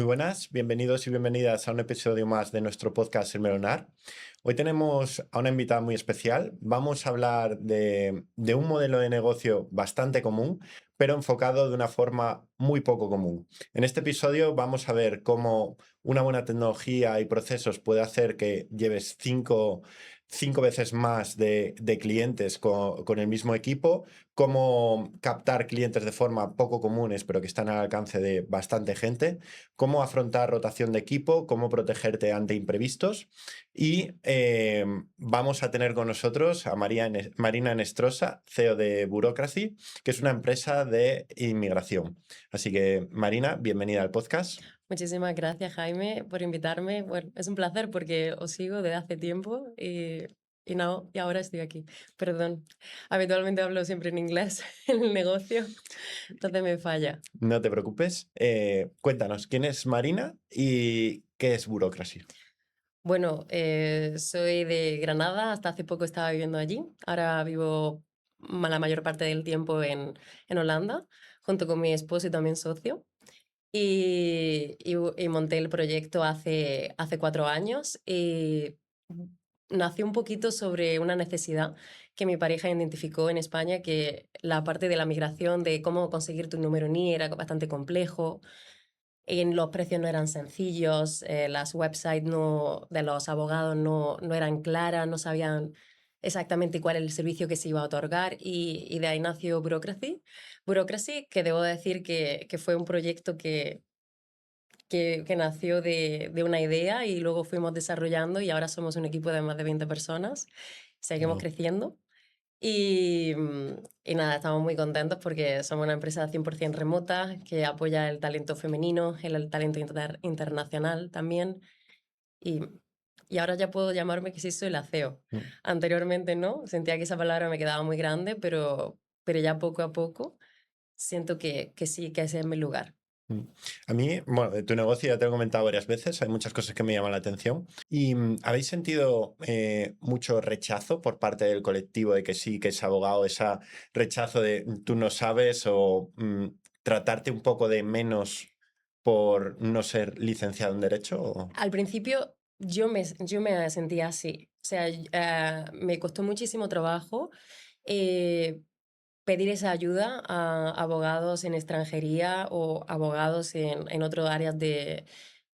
Muy buenas, bienvenidos y bienvenidas a un episodio más de nuestro podcast El Melonar. Hoy tenemos a una invitada muy especial. Vamos a hablar de un modelo de negocio bastante común, pero enfocado de una forma muy poco común. En este episodio vamos a ver cómo una buena tecnología y procesos puede hacer que lleves cinco veces más de clientes con el mismo equipo, cómo captar clientes de forma poco comunes, pero que están al alcance de bastante gente, cómo afrontar rotación de equipo, cómo protegerte ante imprevistos y vamos a tener con nosotros a Marina Nestrosa, CEO de Bureaucracy, que es una empresa de inmigración. Así que, Marina, bienvenida al podcast. Muchísimas gracias, Jaime, por invitarme. Bueno, es un placer porque os sigo desde hace tiempo y no, y ahora estoy aquí. Perdón, habitualmente hablo siempre en inglés en el negocio, entonces me falla. No te preocupes. Cuéntanos, ¿quién es Marina y qué es Bureaucracy? Bueno, soy de Granada, hasta hace poco estaba viviendo allí. Ahora vivo la mayor parte del tiempo en Holanda, junto con mi esposo y también socio. Y monté el proyecto hace 4 años y nació un poquito sobre una necesidad que mi pareja identificó en España, que la parte de la migración, de cómo conseguir tu número NI era bastante complejo, en los precios no eran sencillos, las websites de los abogados no eran claras, no sabían exactamente cuál era el servicio que se iba a otorgar y de ahí nació Bureaucracy. Bureaucracy, que debo decir que fue un proyecto que nació de una idea y luego fuimos desarrollando y ahora somos un equipo de más de 20 personas. Seguimos Wow. creciendo y nada, estamos muy contentos porque somos una empresa 100% remota que apoya el talento femenino, el talento internacional también y, y ahora ya puedo llamarme que sí soy la CEO. Mm. Anteriormente no, sentía que esa palabra me quedaba muy grande, pero ya poco a poco siento que sí, que ese es mi lugar. Mm. A mí, bueno, de tu negocio ya te lo he comentado varias veces, hay muchas cosas que me llaman la atención. ¿Y habéis sentido mucho rechazo por parte del colectivo de que sí, que es abogado, ese rechazo de tú no sabes o tratarte un poco de menos por no ser licenciado en Derecho? Al principio yo me sentía así, o sea, me costó muchísimo trabajo eh, pedir esa ayuda a abogados en extranjería o abogados en otras áreas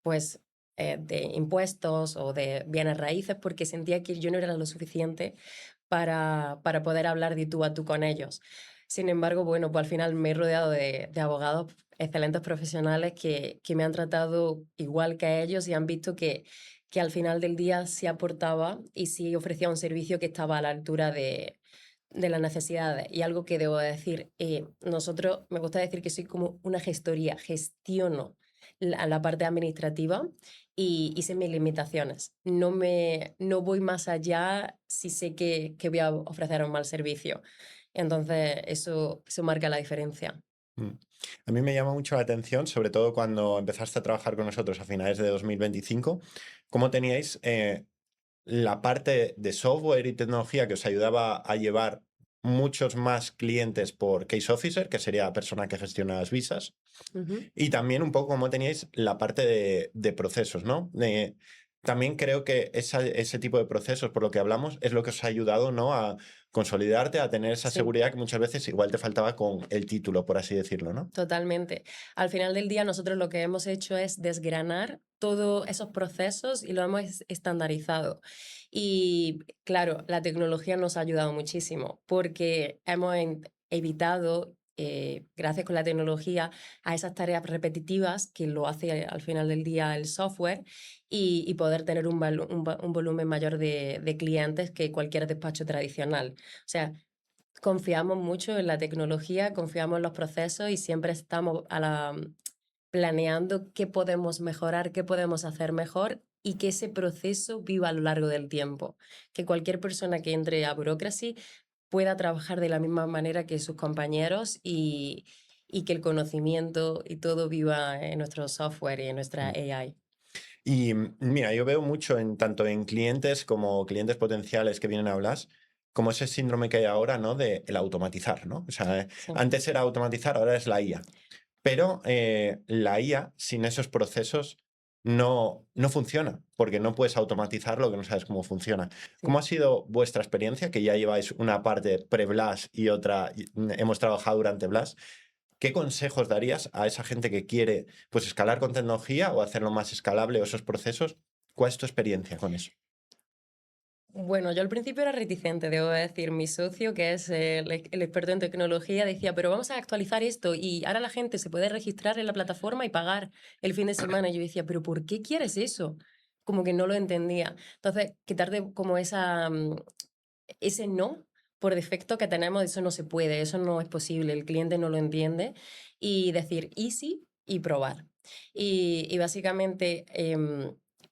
pues, de impuestos o de bienes raíces, porque sentía que yo no era lo suficiente para poder hablar de tú a tú con ellos. Sin embargo, bueno, pues al final me he rodeado de abogados excelentes profesionales que me han tratado igual que a ellos y han visto que al final del día sí aportaba y sí ofrecía un servicio que estaba a la altura de las necesidades. Y algo que debo decir, nosotros, me gusta decir que soy como una gestoría, gestiono la parte administrativa y sé mis limitaciones. No voy más allá si sé que voy a ofrecer un mal servicio. Entonces, eso marca la diferencia. Mm. A mí me llama mucho la atención, sobre todo cuando empezaste a trabajar con nosotros a finales de 2025, cómo teníais la parte de software y tecnología que os ayudaba a llevar muchos más clientes por case officer, que sería la persona que gestiona las visas, Ujú. y también un poco cómo teníais la parte de procesos, ¿no? También creo que ese tipo de procesos, por lo que hablamos, es lo que os ha ayudado, ¿no? A consolidarte, a tener esa Sí. seguridad que muchas veces igual te faltaba con el título, por así decirlo, ¿no? Totalmente. Al final del día, nosotros lo que hemos hecho es desgranar todos esos procesos y lo hemos estandarizado. Y claro, la tecnología nos ha ayudado muchísimo porque hemos evitado, gracias con la tecnología, a esas tareas repetitivas que lo hace al final del día el software y poder tener un volumen mayor de clientes que cualquier despacho tradicional. O sea, confiamos mucho en la tecnología, confiamos en los procesos y siempre estamos planeando qué podemos mejorar, qué podemos hacer mejor y que ese proceso viva a lo largo del tiempo. Que cualquier persona que entre a Bureaucracy pueda trabajar de la misma manera que sus compañeros y que el conocimiento y todo viva en nuestro software y en nuestra Mm. AI. Y mira, yo veo mucho en tanto en clientes como clientes potenciales que vienen a hablar, como ese síndrome que hay ahora, ¿no? De el automatizar, ¿no? O sea, Sí. antes era automatizar, ahora es la IA. pero la IA sin esos procesos no funciona, porque no puedes automatizar lo que no sabes cómo funciona. ¿Cómo Sí. ha sido vuestra experiencia? Que ya lleváis una parte pre-Blas y otra hemos trabajado durante Blas. ¿Qué consejos darías a esa gente que quiere pues escalar con tecnología o hacerlo más escalable o esos procesos? ¿Cuál es tu experiencia con eso? Bueno, yo al principio era reticente, debo decir. Mi socio, que es el experto en tecnología, decía, pero vamos a actualizar esto y ahora la gente se puede registrar en la plataforma y pagar el fin de semana. Y yo decía, pero ¿por qué quieres eso? Como que no lo entendía. Entonces, quitarte como ese no por defecto que tenemos, eso no se puede, eso no es posible, el cliente no lo entiende. Y decir easy y probar. Y básicamente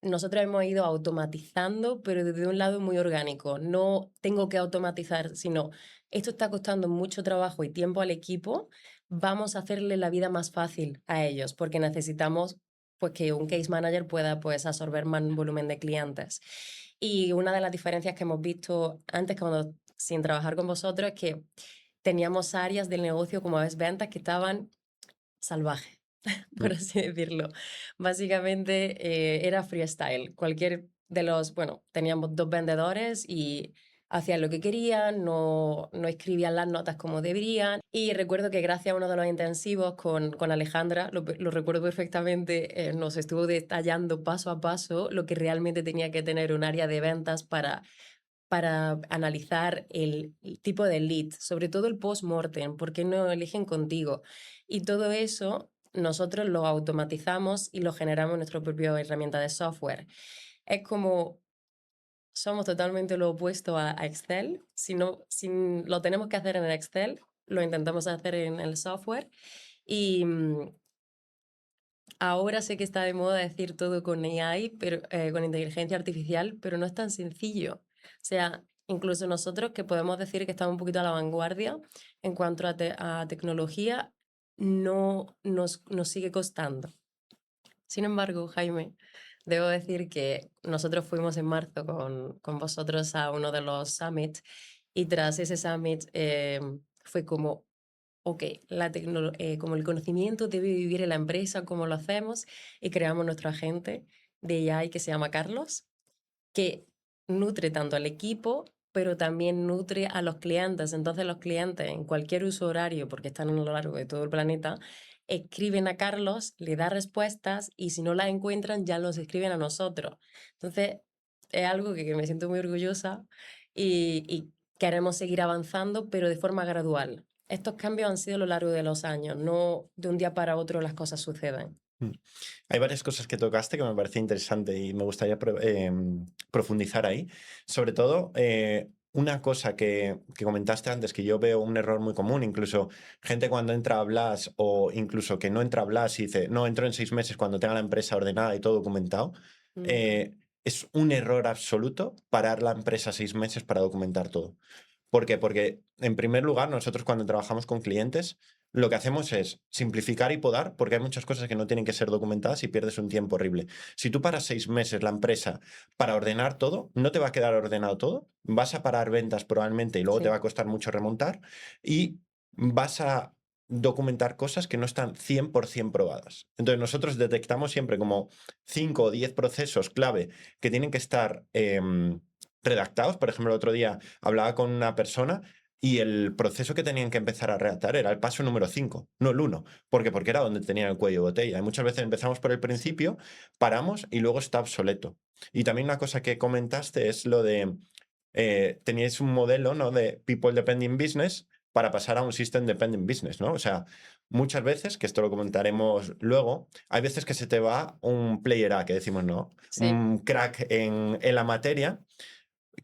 nosotros hemos ido automatizando, pero desde un lado muy orgánico. No tengo que automatizar, sino esto está costando mucho trabajo y tiempo al equipo. Vamos a hacerle la vida más fácil a ellos porque necesitamos pues, que un case manager pueda pues, absorber más volumen de clientes. Y una de las diferencias que hemos visto antes, cuando, sin trabajar con vosotros, es que teníamos áreas del negocio como es ventas que estaban salvajes, por Mm. así decirlo. Básicamente era freestyle. Cualquier de los, bueno, teníamos dos vendedores y hacían lo que querían, no escribían las notas como deberían. Y recuerdo que gracias a uno de los intensivos con Alejandra, lo recuerdo perfectamente, nos estuvo detallando paso a paso lo que realmente tenía que tener un área de ventas para analizar el tipo de lead, sobre todo el post-mortem, por qué no eligen contigo. Y todo eso nosotros lo automatizamos y lo generamos en nuestra propia herramienta de software. Es como somos totalmente lo opuesto a Excel. Si lo tenemos que hacer en Excel, lo intentamos hacer en el software. Y ahora sé que está de moda decir todo con AI, pero, con inteligencia artificial, pero no es tan sencillo. O sea, incluso nosotros que podemos decir que estamos un poquito a la vanguardia en cuanto a tecnología, no nos sigue costando. Sin embargo, Jaime, debo decir que nosotros fuimos en marzo con vosotros a uno de los summits y tras ese summit fue como, ok, como el conocimiento debe vivir en la empresa, cómo lo hacemos, y creamos nuestro agente de AI que se llama Carlos, que nutre tanto al equipo, pero también nutre a los clientes. Entonces los clientes en cualquier uso horario, porque están a lo largo de todo el planeta, escriben a Carlos, le da respuestas y si no las encuentran ya los escriben a nosotros. Entonces es algo que me siento muy orgullosa y queremos seguir avanzando, pero de forma gradual. Estos cambios han sido a lo largo de los años, no de un día para otro las cosas suceden. Mm. Hay varias cosas que tocaste que me parece interesante y me gustaría profundizar ahí. Sobre todo, una cosa que comentaste antes, que yo veo un error muy común, incluso gente cuando entra a Blas o incluso que no entra a Blas y dice, no, entro en 6 meses cuando tenga la empresa ordenada y todo documentado, Mm, eh, es un error absoluto parar la empresa 6 meses para documentar todo. ¿Por qué? Porque, en primer lugar, nosotros cuando trabajamos con clientes, lo que hacemos es simplificar y podar, porque hay muchas cosas que no tienen que ser documentadas y pierdes un tiempo horrible. Si tú paras 6 meses la empresa para ordenar todo, no te va a quedar ordenado todo, vas a parar ventas probablemente y luego te va sí, a costar mucho remontar y vas a documentar cosas que no están 100% probadas. Entonces nosotros detectamos siempre como 5 o 10 procesos clave que tienen que estar redactados. Por ejemplo, el otro día hablaba con una persona y el proceso que tenían que empezar a redactar era el paso número 5, no el 1. ¿Por qué? Porque era donde tenían el cuello de botella. Y muchas veces empezamos por el sí, principio, paramos y luego está obsoleto. Y también una cosa que comentaste es lo de, teníais un modelo, ¿no?, de People Dependent Business para pasar a un System Dependent Business, ¿no? O sea, muchas veces, que esto lo comentaremos luego, hay veces que se te va un player A, que decimos, ¿no? sí, Un crack en la materia,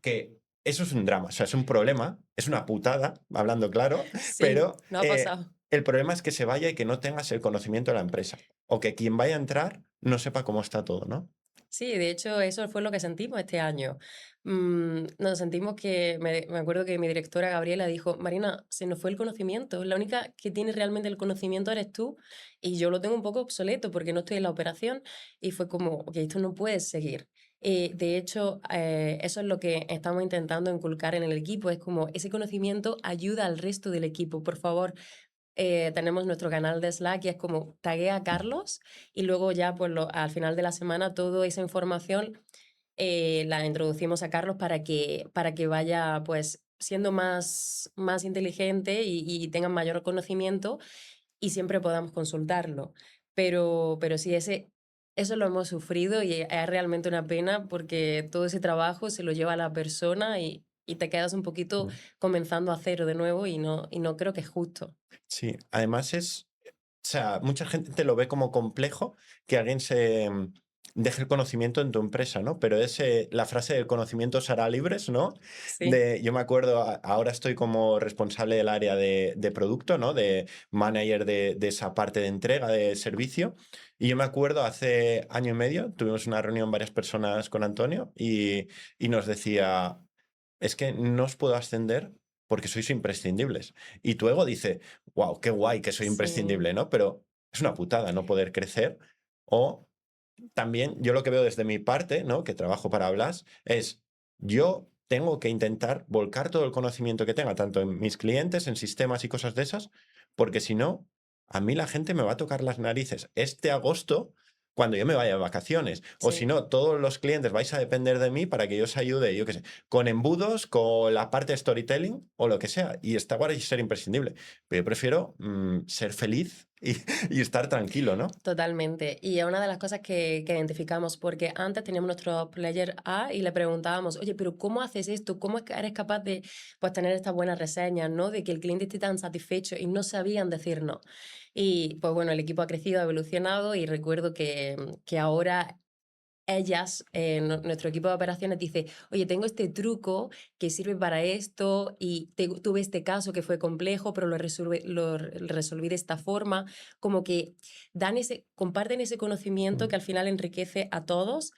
que eso es un drama, o sea, es un problema, es una putada, hablando claro, sí, pero no ha pasado. el problema es que se vaya y que no tengas el conocimiento de la empresa, o que quien vaya a entrar no sepa cómo está todo, ¿no? Sí, de hecho, eso fue lo que sentimos este año. Nos sentimos que, me acuerdo que mi directora Gabriela dijo, Marina, se nos fue el conocimiento, la única que tiene realmente el conocimiento eres tú y yo lo tengo un poco obsoleto porque no estoy en la operación y fue como, ok, esto no puede seguir. De hecho, eso es lo que estamos intentando inculcar en el equipo, es como ese conocimiento ayuda al resto del equipo, por favor. tenemos nuestro canal de Slack y es como taguea a Carlos y luego ya pues al final de la semana toda esa información la introducimos a Carlos para que vaya pues siendo más inteligente y tenga mayor conocimiento y siempre podamos consultarlo. Pero sí, eso lo hemos sufrido y es realmente una pena porque todo ese trabajo se lo lleva a la persona y te quedas un poquito Mm. comenzando a cero de nuevo y no creo que es justo. Sí, además o sea, mucha gente te lo ve como complejo que alguien deje el conocimiento en tu empresa, ¿no? Pero la frase del conocimiento os hará libres, ¿no? Sí, Yo me acuerdo, ahora estoy como responsable del área de producto, ¿no? De manager de esa parte de entrega de servicio. Y yo me acuerdo hace año y medio, tuvimos una reunión varias personas con Antonio y nos decía, es que no os puedo ascender porque sois imprescindibles. Y tu ego dice, wow, qué guay que soy sí, imprescindible, ¿no? Pero es una putada no poder crecer. O también yo lo que veo desde mi parte, ¿no? Que trabajo para Blas, es yo tengo que intentar volcar todo el conocimiento que tenga, tanto en mis clientes, en sistemas y cosas de esas, porque si no, a mí la gente me va a tocar las narices este agosto cuando yo me vaya de vacaciones. O si sí. no, todos los clientes vais a depender de mí para que yo os ayude, yo qué sé, con embudos, con la parte de storytelling o lo que sea. Y está guay ser imprescindible. Pero yo prefiero ser feliz y estar tranquilo, ¿no? Totalmente. Y es una de las cosas que identificamos, porque antes teníamos nuestro player A y le preguntábamos, oye, pero ¿cómo haces esto? ¿Cómo es que eres capaz de pues, tener estas buenas reseñas, ¿no? De que el cliente esté tan satisfecho y no sabían decir no. Y pues bueno, el equipo ha crecido, ha evolucionado y recuerdo que ahora ellas, nuestro equipo de operaciones dice, oye, tengo este truco que sirve para esto y tuve este caso que fue complejo, pero lo resolví de esta forma, como que comparten ese conocimiento Mm, que al final enriquece a todos.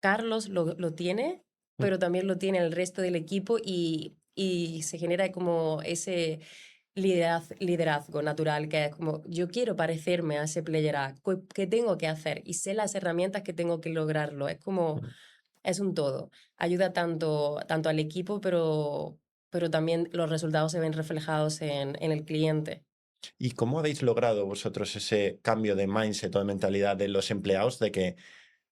Carlos lo tiene, mm, pero también lo tiene el resto del equipo y se genera como ese liderazgo natural, que es como yo quiero parecerme a ese player A, ¿qué tengo que hacer? Y sé las herramientas que tengo que lograrlo. Es como, mm. es un todo. Ayuda tanto al equipo, pero también los resultados se ven reflejados en el cliente. ¿Y cómo habéis logrado vosotros ese cambio de mindset o de mentalidad de los empleados de que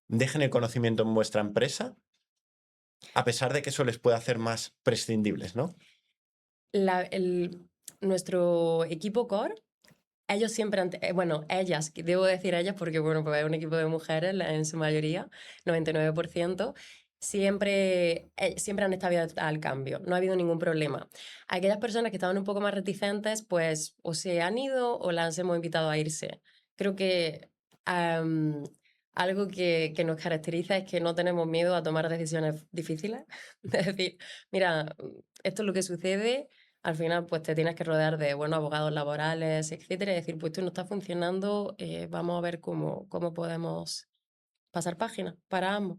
dejen el conocimiento en vuestra empresa a pesar de que eso les puede hacer más prescindibles, ¿no? La- el- Nuestro equipo core, ellos siempre han, bueno, ellas, que debo decir ellas porque, bueno, pues es un equipo de mujeres en su mayoría, 99%, siempre han estado abiertas al cambio, no ha habido ningún problema. Aquellas personas que estaban un poco más reticentes, pues o se han ido o las hemos invitado a irse. Creo que am, algo que nos caracteriza es que no tenemos miedo a tomar decisiones difíciles. Es decir, mira, esto es lo que sucede, al final pues te tienes que rodear de buenos abogados laborales, etcétera, y decir, pues esto no está funcionando, vamos a ver cómo podemos pasar página para ambos.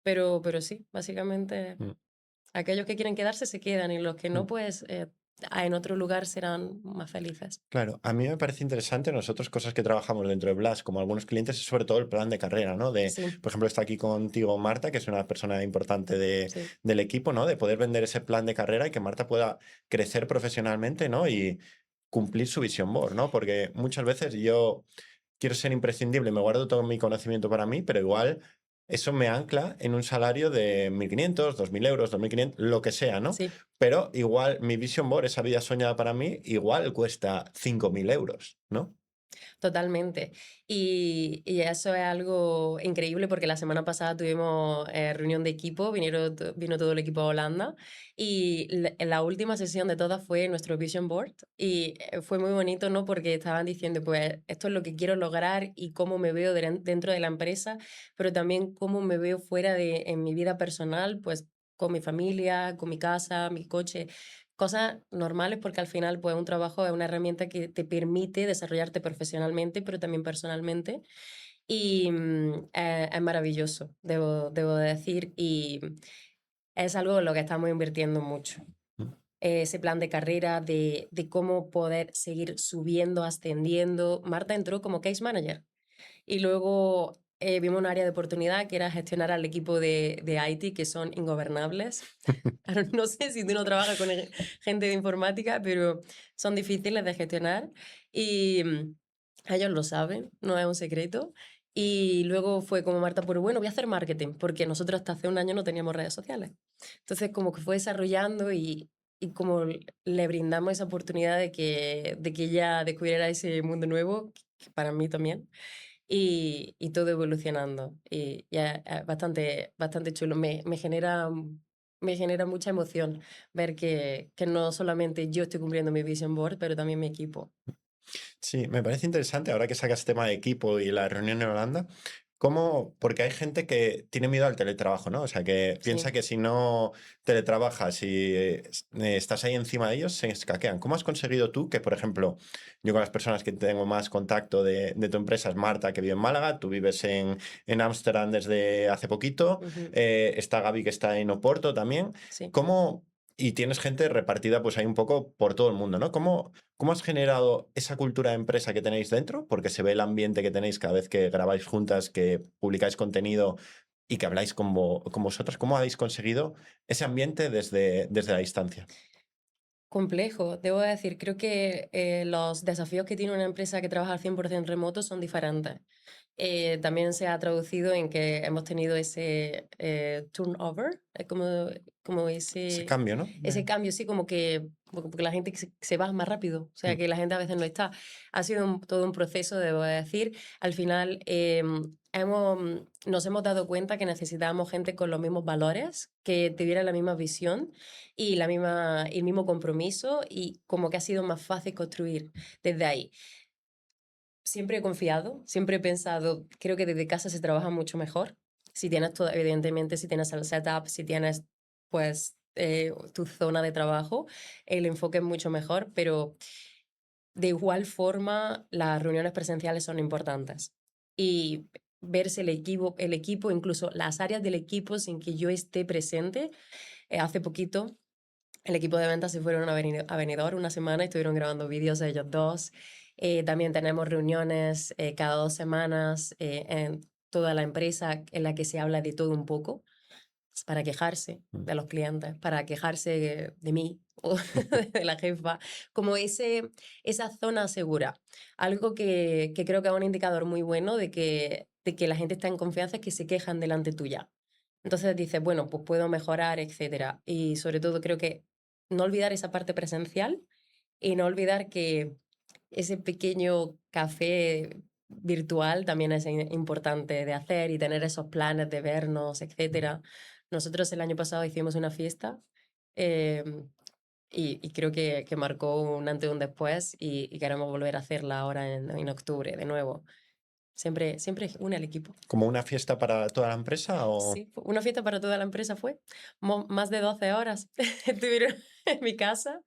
Pero sí, básicamente Mm, aquellos que quieren quedarse se quedan y los que no, mm. pues en otro lugar serán más felices. Claro, a mí me parece interesante nosotros cosas que trabajamos dentro de Blas, como algunos clientes, es sobre todo el plan de carrera, ¿no? Sí, Por ejemplo, está aquí contigo Marta, que es una persona importante sí, del equipo, ¿no? De poder vender ese plan de carrera y que Marta pueda crecer profesionalmente, ¿no? Y cumplir su visión board, ¿no? Porque muchas veces yo quiero ser imprescindible, me guardo todo mi conocimiento para mí, pero igual eso me ancla en un salario de 1.500, 2.000 euros, 2.500, lo que sea, ¿no? sí. Pero igual mi vision board, esa vida soñada para mí, igual cuesta 5.000 euros, ¿no? Totalmente. Y eso es algo increíble porque la semana pasada tuvimos reunión de equipo, vino todo el equipo a Holanda y en la última sesión de todas fue nuestro Vision Board y fue muy bonito, ¿no? Porque estaban diciendo, pues esto es lo que quiero lograr y cómo me veo dentro de la empresa, pero también cómo me veo fuera en mi vida personal, pues con mi familia, con mi casa, mi coche. Cosas normales porque al final, pues, un trabajo es una herramienta que te permite desarrollarte profesionalmente, pero también personalmente. Y es maravilloso, debo de decir, y es algo en lo que estamos invirtiendo mucho. Mm. Ese plan de carrera, de cómo poder seguir subiendo, ascendiendo. Marta entró como case manager y luego vimos un área de oportunidad que era gestionar al equipo de IT, que son ingobernables. Claro, no sé si tú no trabajas con gente de informática, pero son difíciles de gestionar. Y ellos lo saben, no es un secreto. Y luego fue como Marta, pero bueno, voy a hacer marketing, porque nosotros hasta hace un año no teníamos redes sociales. Entonces como que fue desarrollando y como le brindamos esa oportunidad de que ella descubriera ese mundo nuevo, que para mí también, y todo evolucionando. Y ya es bastante, bastante chulo. Me genera mucha emoción ver que no solamente yo estoy cumpliendo mi vision board, pero también mi equipo. Sí, me parece interesante ahora que sacas tema de equipo y la reunión en Holanda. ¿Cómo? Porque hay gente que tiene miedo al teletrabajo, ¿no? O sea, que piensa Sí. que si no teletrabajas y estás ahí encima de ellos, se escaquean. ¿Cómo has conseguido tú que, por ejemplo, yo con las personas que tengo más contacto de tu empresa es Marta, que vive en Málaga, tú vives en Ámsterdam desde hace poquito, Ujú. está Gaby, que está en Oporto también. Sí. ¿Cómo? Y tienes gente repartida pues ahí un poco por todo el mundo, ¿no? ¿Cómo has generado esa cultura de empresa que tenéis dentro? Porque se ve el ambiente que tenéis cada vez que grabáis juntas, que publicáis contenido y que habláis con vosotras. ¿Cómo habéis conseguido ese ambiente desde la distancia? Complejo, debo decir, creo que los desafíos que tiene una empresa que trabaja al 100% remoto son diferentes. También se ha traducido en que hemos tenido ese turnover, como Ese cambio, ¿no? ese cambio, sí, como que la gente se va más rápido, o sea, Mm. que la gente a veces no está. Ha sido todo un proceso, debo decir. Al final nos hemos dado cuenta que necesitábamos gente con los mismos valores, que tuviera la misma visión y el mismo compromiso, y como que ha sido más fácil construir desde ahí. Siempre he confiado, siempre he pensado, creo que desde casa se trabaja mucho mejor. Si tienes todo, evidentemente, si tienes el setup, si tienes pues tu zona de trabajo, el enfoque es mucho mejor, pero de igual forma las reuniones presenciales son importantes. Y verse el equipo, incluso las áreas del equipo sin que yo esté presente. Hace poquito el equipo de ventas se fueron a Benidorm una semana y estuvieron grabando vídeos de ellos dos. También tenemos reuniones cada 2 semanas en toda la empresa en la que se habla de todo un poco, para quejarse Mm. de los clientes, para quejarse de mí o de la jefa, como esa zona segura. Algo que creo que es un indicador muy bueno de que la gente está en confianza es que se quejan delante tuya. Entonces dices, bueno, pues puedo mejorar, etcétera. Y sobre todo creo que no olvidar esa parte presencial y no olvidar que ese pequeño café virtual también es importante de hacer y tener esos planes de vernos, etcétera. Nosotros el año pasado hicimos una fiesta em, y creo que marcó un antes y un después y queremos volver a hacerla ahora en octubre de nuevo. Siempre une al equipo. ¿Como una fiesta para toda la empresa o...? Sí, una fiesta para toda la empresa fue. Más de 12 horas estuvieron en mi casa.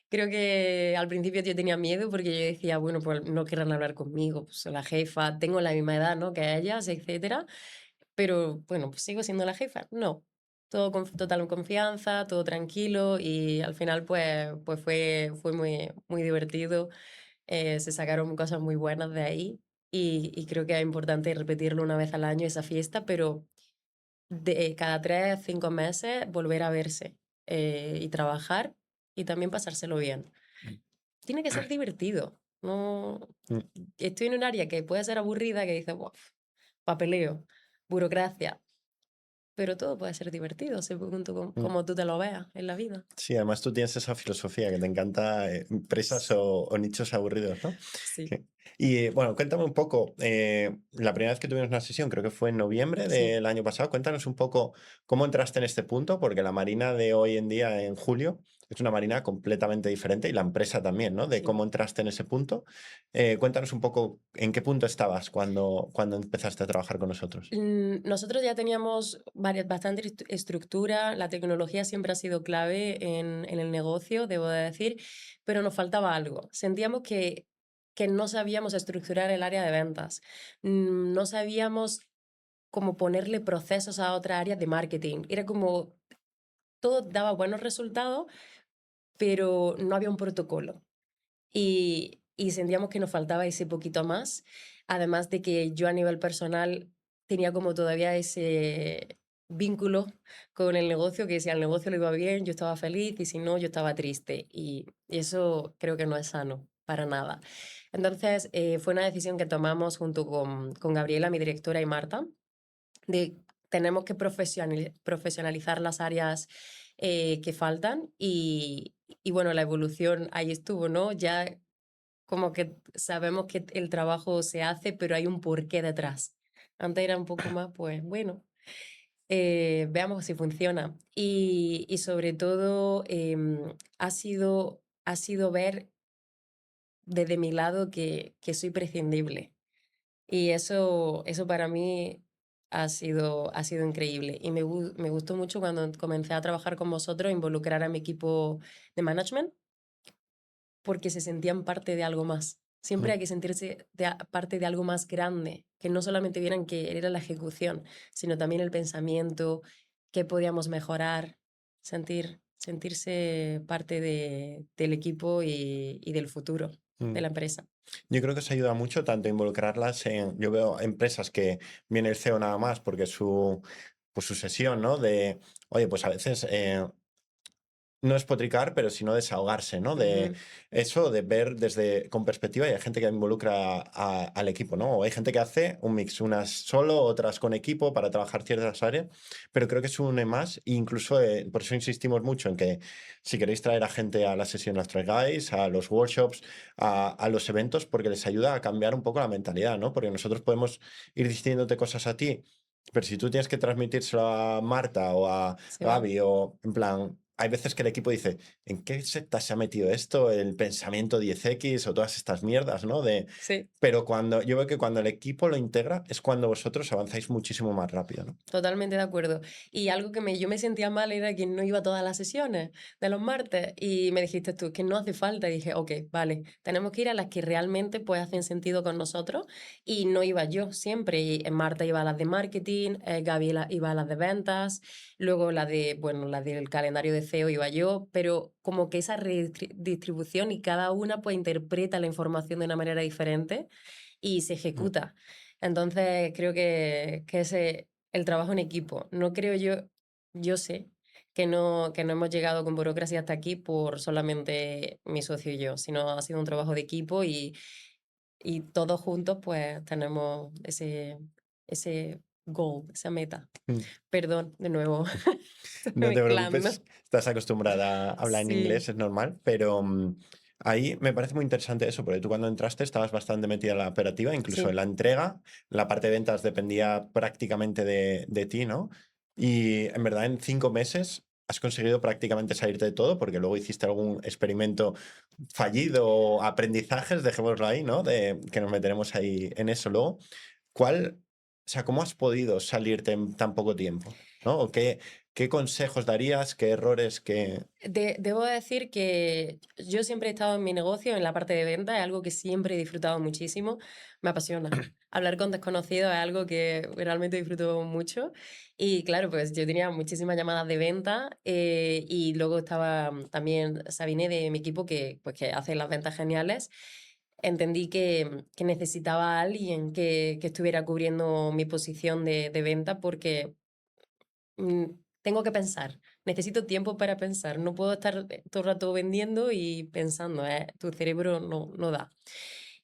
Creo que al principio yo tenía miedo porque yo decía, bueno, pues no querrán hablar conmigo, pues soy la jefa, tengo la misma edad, ¿no? Que ellas, etcétera. Pero bueno, pues sigo siendo la jefa. No, todo con total confianza, todo tranquilo y al final pues fue muy, muy divertido. Se sacaron cosas muy buenas de ahí y creo que es importante repetirlo una vez al año esa fiesta, pero de cada 3, 5 meses volver a verse y trabajar y también pasárselo bien. Tiene que ser divertido. No, Mm. estoy en un área que puede ser aburrida, que dice, "Buah, papeleo, burocracia", pero todo puede ser divertido según Mm. como tú te lo veas en la vida. Sí, además tú tienes esa filosofía que te encanta empresas o nichos aburridos, ¿no? Sí, Que- Y bueno, cuéntame un poco, la primera vez que tuvimos una sesión, creo que fue en noviembre sí. del año pasado, cuéntanos un poco cómo entraste en este punto, porque la Marina de hoy en día, en julio, es una Marina completamente diferente y la empresa también, ¿no? De Sí. cómo entraste en ese punto. Cuéntanos un poco en qué punto estabas cuando empezaste a trabajar con nosotros. Nosotros ya teníamos bastante estructura, la tecnología siempre ha sido clave en el negocio, debo de decir, pero nos faltaba algo. Sentíamos que no sabíamos estructurar el área de ventas, no sabíamos cómo ponerle procesos a otra área de marketing. Era como todo daba buenos resultados, pero no había un protocolo. Y sentíamos que nos faltaba ese poquito más, además de que yo a nivel personal tenía como todavía ese vínculo con el negocio, que si al negocio le iba bien, yo estaba feliz y si no, yo estaba triste. Y eso creo que no es sano. para nada. Entonces, fue una decisión que tomamos junto con Gabriela, mi directora, y Marta, de tenemos que profesionalizar las áreas que faltan y bueno, la evolución ahí estuvo, ¿no? Ya como que sabemos que el trabajo se hace, pero hay un porqué detrás. Antes era un poco más, pues bueno, veamos si funciona. Y sobre todo ha sido ver desde mi lado que soy prescindible. Y eso para mí ha sido increíble. Y me gustó mucho cuando comencé a trabajar con vosotros, involucrar a mi equipo de management, porque se sentían parte de algo más. Siempre Mm. hay que sentirse parte de algo más grande, que no solamente vieran que era la ejecución, sino también el pensamiento, qué podíamos mejorar, sentirse parte del equipo y del futuro de Mm. la empresa. Yo creo que se ayuda mucho tanto involucrarlas en, yo veo empresas que viene el CEO nada más porque pues su sesión, ¿no? De, oye, pues a veces no despotricar, pero sino desahogarse, ¿no? De Ujú. eso, de ver desde con perspectiva y hay gente que involucra al equipo, ¿no? O hay gente que hace un mix, unas solo, otras con equipo para trabajar ciertas áreas, pero creo que se une más e incluso por eso insistimos mucho en que si queréis traer a gente a la sesión, las traigáis, a los workshops, a los eventos, porque les ayuda a cambiar un poco la mentalidad, ¿no? Porque nosotros podemos ir diciéndote cosas a ti, pero si tú tienes que transmitírselo a Marta o a Se van. Gaby o en plan, hay veces que el equipo dice, ¿en qué secta se ha metido esto? El pensamiento 10X o todas estas mierdas, ¿no? Sí. Pero cuando yo veo que cuando el equipo lo integra es cuando vosotros avanzáis muchísimo más rápido, ¿no? Totalmente de acuerdo. Y algo que yo me sentía mal era que no iba a todas las sesiones de los martes y me dijiste tú que no hace falta y dije, ok, vale, tenemos que ir a las que realmente pues hacen sentido con nosotros y no iba yo siempre. Y Marta iba a las de marketing, Gabriela iba a las de ventas, luego bueno, la del calendario de CEO iba yo, pero como que esa redistribución y cada una pues interpreta la información de una manera diferente y se Mm. ejecuta. Entonces creo que ese el trabajo en equipo. No creo yo sé que no hemos llegado con burocracia hasta aquí por solamente mi socio y yo, sino ha sido un trabajo de equipo y todos juntos pues tenemos ese goal, esa meta. Mm. Perdón, de nuevo, estoy No te mezclando. preocupes, estás acostumbrada a hablar en Sí, inglés, es normal, pero ahí me parece muy interesante eso, porque tú cuando entraste estabas bastante metida en la operativa, incluso en sí, la entrega, la parte de ventas dependía prácticamente de ti, ¿no? Y en verdad en 5 meses has conseguido prácticamente salirte de todo, porque luego hiciste algún experimento fallido o aprendizajes, dejémoslo ahí, ¿no? De que nos meteremos ahí en eso luego. O sea, ¿cómo has podido salirte en tan poco tiempo? ¿No? ¿O qué consejos darías? ¿Qué errores? Debo decir que yo siempre he estado en mi negocio, en la parte de venta, es algo que siempre he disfrutado muchísimo, me apasiona. Hablar con desconocidos es algo que realmente disfruto mucho. Y claro, pues yo tenía muchísimas llamadas de venta y luego estaba también Sabine de mi equipo pues, que hace las ventas geniales. Entendí que necesitaba a alguien que estuviera cubriendo mi posición de venta porque mm, tengo que pensar, necesito tiempo para pensar, no puedo estar todo el rato vendiendo y pensando, tu cerebro no da.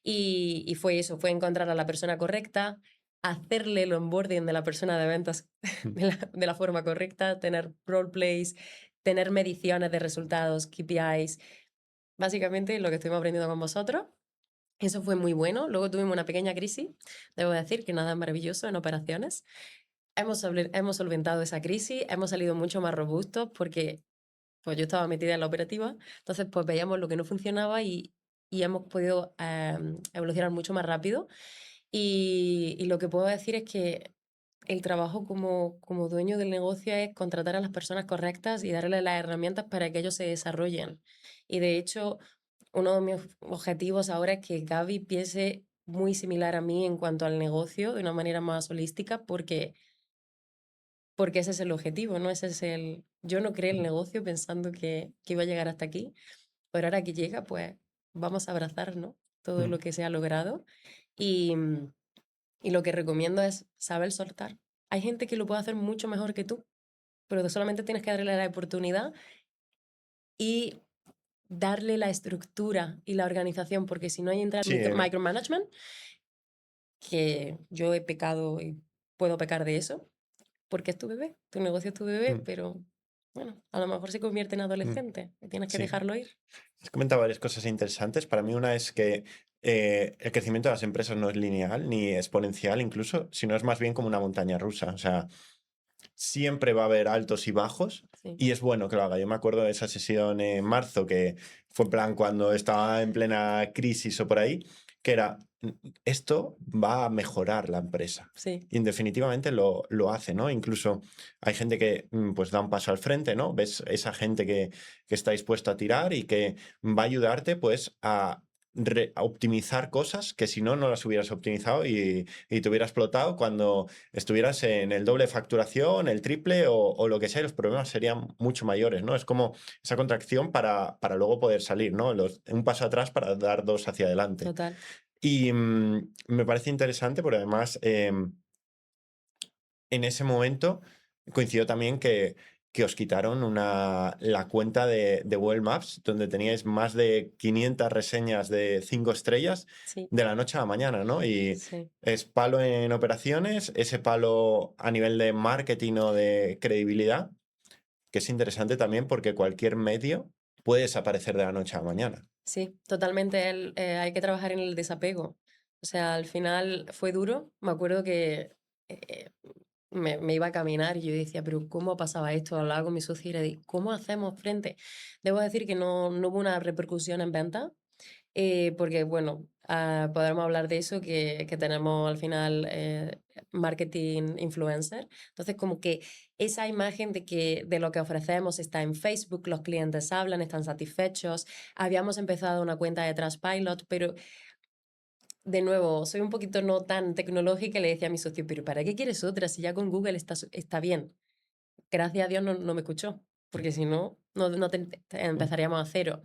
Y fue eso, fue encontrar a la persona correcta, hacerle el onboarding de la persona de ventas de la forma correcta, tener roleplays, tener mediciones de resultados, KPIs, básicamente lo que estuvimos aprendiendo con vosotros. Eso fue muy bueno. Luego tuvimos una pequeña crisis, debo decir que nada es maravilloso en operaciones. Hemos solventado esa crisis, hemos salido mucho más robustos porque pues yo estaba metida en la operativa, entonces pues veíamos lo que no funcionaba y hemos podido evolucionar mucho más rápido. Y lo que puedo decir es que el trabajo como dueño del negocio es contratar a las personas correctas y darles las herramientas para que ellos se desarrollen. Y de hecho, uno de mis objetivos ahora es que Gaby piense muy similar a mí en cuanto al negocio, de una manera más holística, porque ese es el objetivo, ¿no? Ese es Yo no creé el negocio pensando que iba a llegar hasta aquí, pero ahora que llega, pues vamos a abrazar, ¿no? Todo lo que se ha logrado y, y lo que recomiendo es saber soltar. Hay gente que lo puede hacer mucho mejor que tú, pero solamente tienes que darle la oportunidad y darle la estructura y la organización, porque si no hay entrar Sí, micromanagement, que yo he pecado y puedo pecar de eso, porque es tu bebé, tu negocio es tu bebé, mm, pero bueno, a lo mejor se convierte en mm, adolescente y tienes que sí. dejarlo ir. Has comentado varias cosas interesantes. Para mí una es que el crecimiento de las empresas no es lineal ni exponencial incluso, sino es más bien como una montaña rusa. O sea, siempre va a haber altos y bajos Sí, y es bueno que lo haga. Yo me acuerdo de esa sesión en marzo que fue en plan cuando estaba en plena crisis o por ahí, que era, esto va a mejorar la empresa. sí, Y definitivamente lo hace, ¿no? Incluso hay gente que pues da un paso al frente, ¿no? Ves esa gente que está dispuesta a tirar y que va a ayudarte pues a optimizar cosas que si no, no las hubieras optimizado y te hubiera explotado cuando estuvieras en el doble de facturación, el triple o lo que sea, y los problemas serían mucho mayores, ¿no? Es como esa contracción para luego poder salir, ¿no? Un paso atrás para dar dos hacia adelante. total. Y me parece interesante porque además en ese momento coincidió también que os quitaron la cuenta de Google Maps, donde teníais más de 500 reseñas de 5 estrellas Sí, de la noche a la mañana, ¿no? Y sí. es palo en operaciones, ese palo a nivel de marketing o de credibilidad, que es interesante también porque cualquier medio puede desaparecer de la noche a la mañana. Sí, totalmente. Hay que trabajar en el desapego. O sea, al final fue duro. Me acuerdo que eh, me iba a caminar y yo decía, pero ¿cómo pasaba esto? Hablaba con mi socio y era de, ¿cómo hacemos frente? Debo decir que no hubo una repercusión en venta, porque, bueno, podremos hablar de eso, que tenemos al final marketing influencer. Entonces, como que esa imagen de que de lo que ofrecemos está en Facebook, los clientes hablan, están satisfechos. Habíamos empezado una cuenta de Trustpilot, pero de nuevo, soy un poquito no tan tecnológica y le decía a mi socio, pero ¿para qué quieres otra si ya con Google está bien? Gracias a Dios no me escuchó, porque si no, empezaríamos a cero.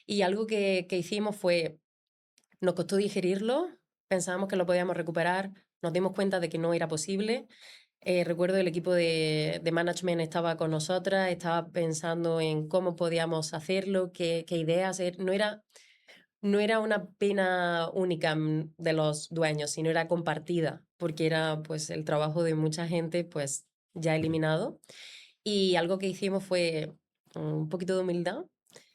Y algo que hicimos fue nos costó digerirlo, pensábamos que lo podíamos recuperar, nos dimos cuenta de que no era posible. Recuerdo el equipo de management estaba con nosotras, estaba pensando en cómo podíamos hacerlo, qué ideas. No era una pena única de los dueños, sino era compartida, porque era pues el trabajo de mucha gente pues ya eliminado. Y algo que hicimos fue un poquito de humildad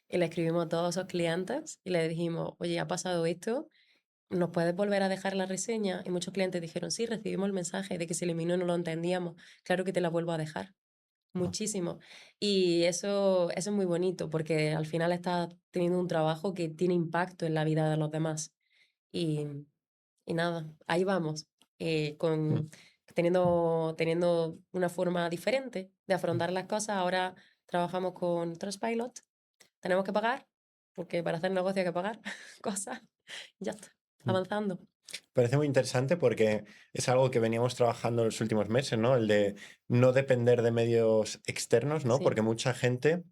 y le escribimos a todos esos clientes y le dijimos, oye, ha pasado esto, ¿nos puedes volver a dejar la reseña? Y muchos clientes dijeron, sí, recibimos el mensaje de que se eliminó y no lo entendíamos. Claro que te la vuelvo a dejar. Muchísimo. Y eso es muy bonito porque al final estás teniendo un trabajo que tiene impacto en la vida de los demás. Y, y nada, ahí vamos, teniendo una forma diferente de afrontar las cosas. Ahora trabajamos con Trustpilot. Tenemos que pagar, porque para hacer negocio hay que pagar cosas. Y ya está, avanzando. Parece muy interesante porque es algo que veníamos trabajando en los últimos meses, ¿no? El de no depender de medios externos, ¿no? Sí, Porque mucha gente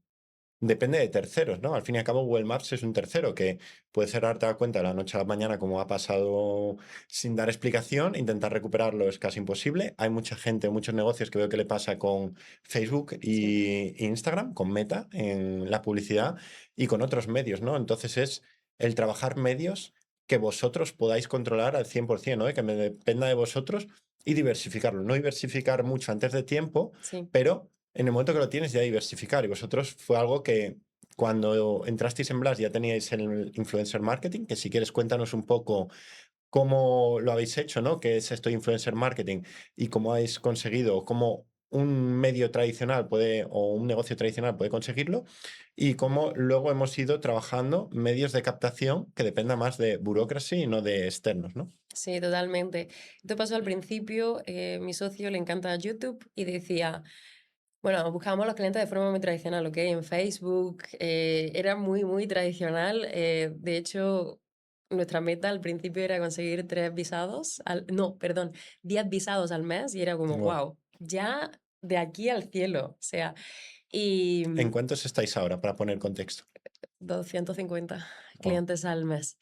depende de terceros, ¿no? Al fin y al cabo, Google Maps es un tercero que puede cerrarte la cuenta de la noche a la mañana, como ha pasado sin dar explicación. Intentar recuperarlo es casi imposible. Hay mucha gente, muchos negocios que veo que le pasa con Facebook sí, y Instagram, con Meta en la publicidad y con otros medios, ¿no? Entonces es el trabajar medios que vosotros podáis controlar al 100%, ¿no? Que me dependa de vosotros y diversificarlo. No diversificar mucho antes de tiempo, sí. pero en el momento que lo tienes ya diversificar. Y vosotros fue algo que cuando entrasteis en Blast ya teníais el influencer marketing, que si quieres cuéntanos un poco cómo lo habéis hecho, ¿no? ¿Qué es esto de influencer marketing y cómo habéis conseguido, cómo un medio tradicional puede o un negocio tradicional puede conseguirlo y cómo luego hemos ido trabajando medios de captación que dependa más de burocracia y no de externos, ¿no? Sí, totalmente. Esto pasó al principio, mi socio le encanta YouTube y decía, bueno, buscábamos los clientes de forma muy tradicional, ¿ok? En Facebook, era muy, muy tradicional. De hecho, nuestra meta al principio era conseguir 3 visados, no, perdón, 10 visados al mes y era como, Wow. wow, ya de aquí al cielo, o sea, y ¿En cuántos estáis ahora, para poner contexto? 250 Wow. clientes al mes.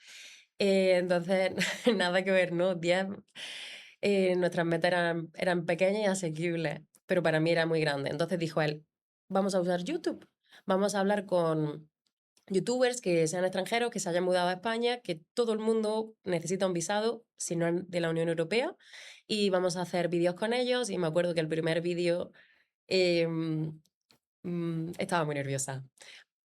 Entonces, nada que ver, ¿no? 10. Nuestras metas eran pequeñas y asequibles, pero para mí era muy grande. Entonces dijo él, vamos a usar YouTube, vamos a hablar con youtubers que sean extranjeros, que se hayan mudado a España, que todo el mundo necesita un visado, si no es de la Unión Europea, y vamos a hacer vídeos con ellos. Y me acuerdo que el primer vídeo em, estaba muy nerviosa,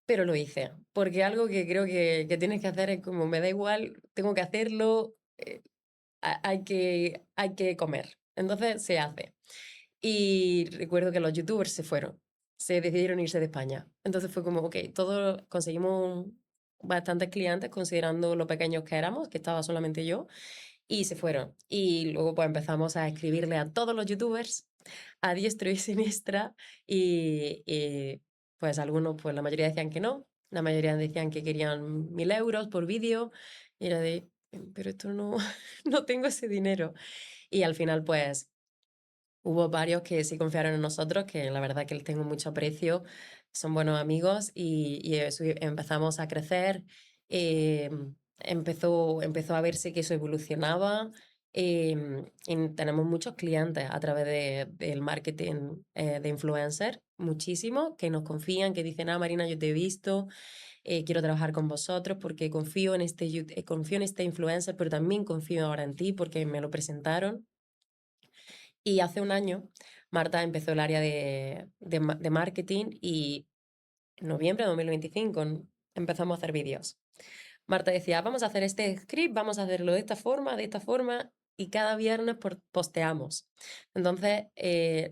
pero lo hice, porque algo que creo que tienes que hacer es como, me da igual, tengo que hacerlo, hay que comer. Entonces se hace. Y recuerdo que los youtubers se fueron, se decidieron irse de España. Entonces fue como, ok, todos conseguimos bastantes clientes considerando lo pequeños que éramos, que estaba solamente yo, y se fueron. Y luego pues empezamos a escribirle a todos los youtubers a diestro y siniestra y, pues algunos, pues la mayoría decían que no, la mayoría decían que querían 1.000 euros por vídeo y era de, pero esto no, no tengo ese dinero. Y al final pues hubo varios que sí confiaron en nosotros, que la verdad que les tengo mucho aprecio, son buenos amigos y eso, y empezamos a crecer. Empezó a verse que eso evolucionaba. Y tenemos muchos clientes a través del marketing de influencer, muchísimos, que nos confían, que dicen, Marina, yo te he visto, quiero trabajar con vosotros porque confío en este influencer, pero también confío ahora en ti porque me lo presentaron. Y hace un año, Marta empezó el área de marketing y en noviembre de 2025 empezamos a hacer vídeos. Marta decía, vamos a hacer este script, vamos a hacerlo de esta forma, y cada viernes posteamos. Entonces,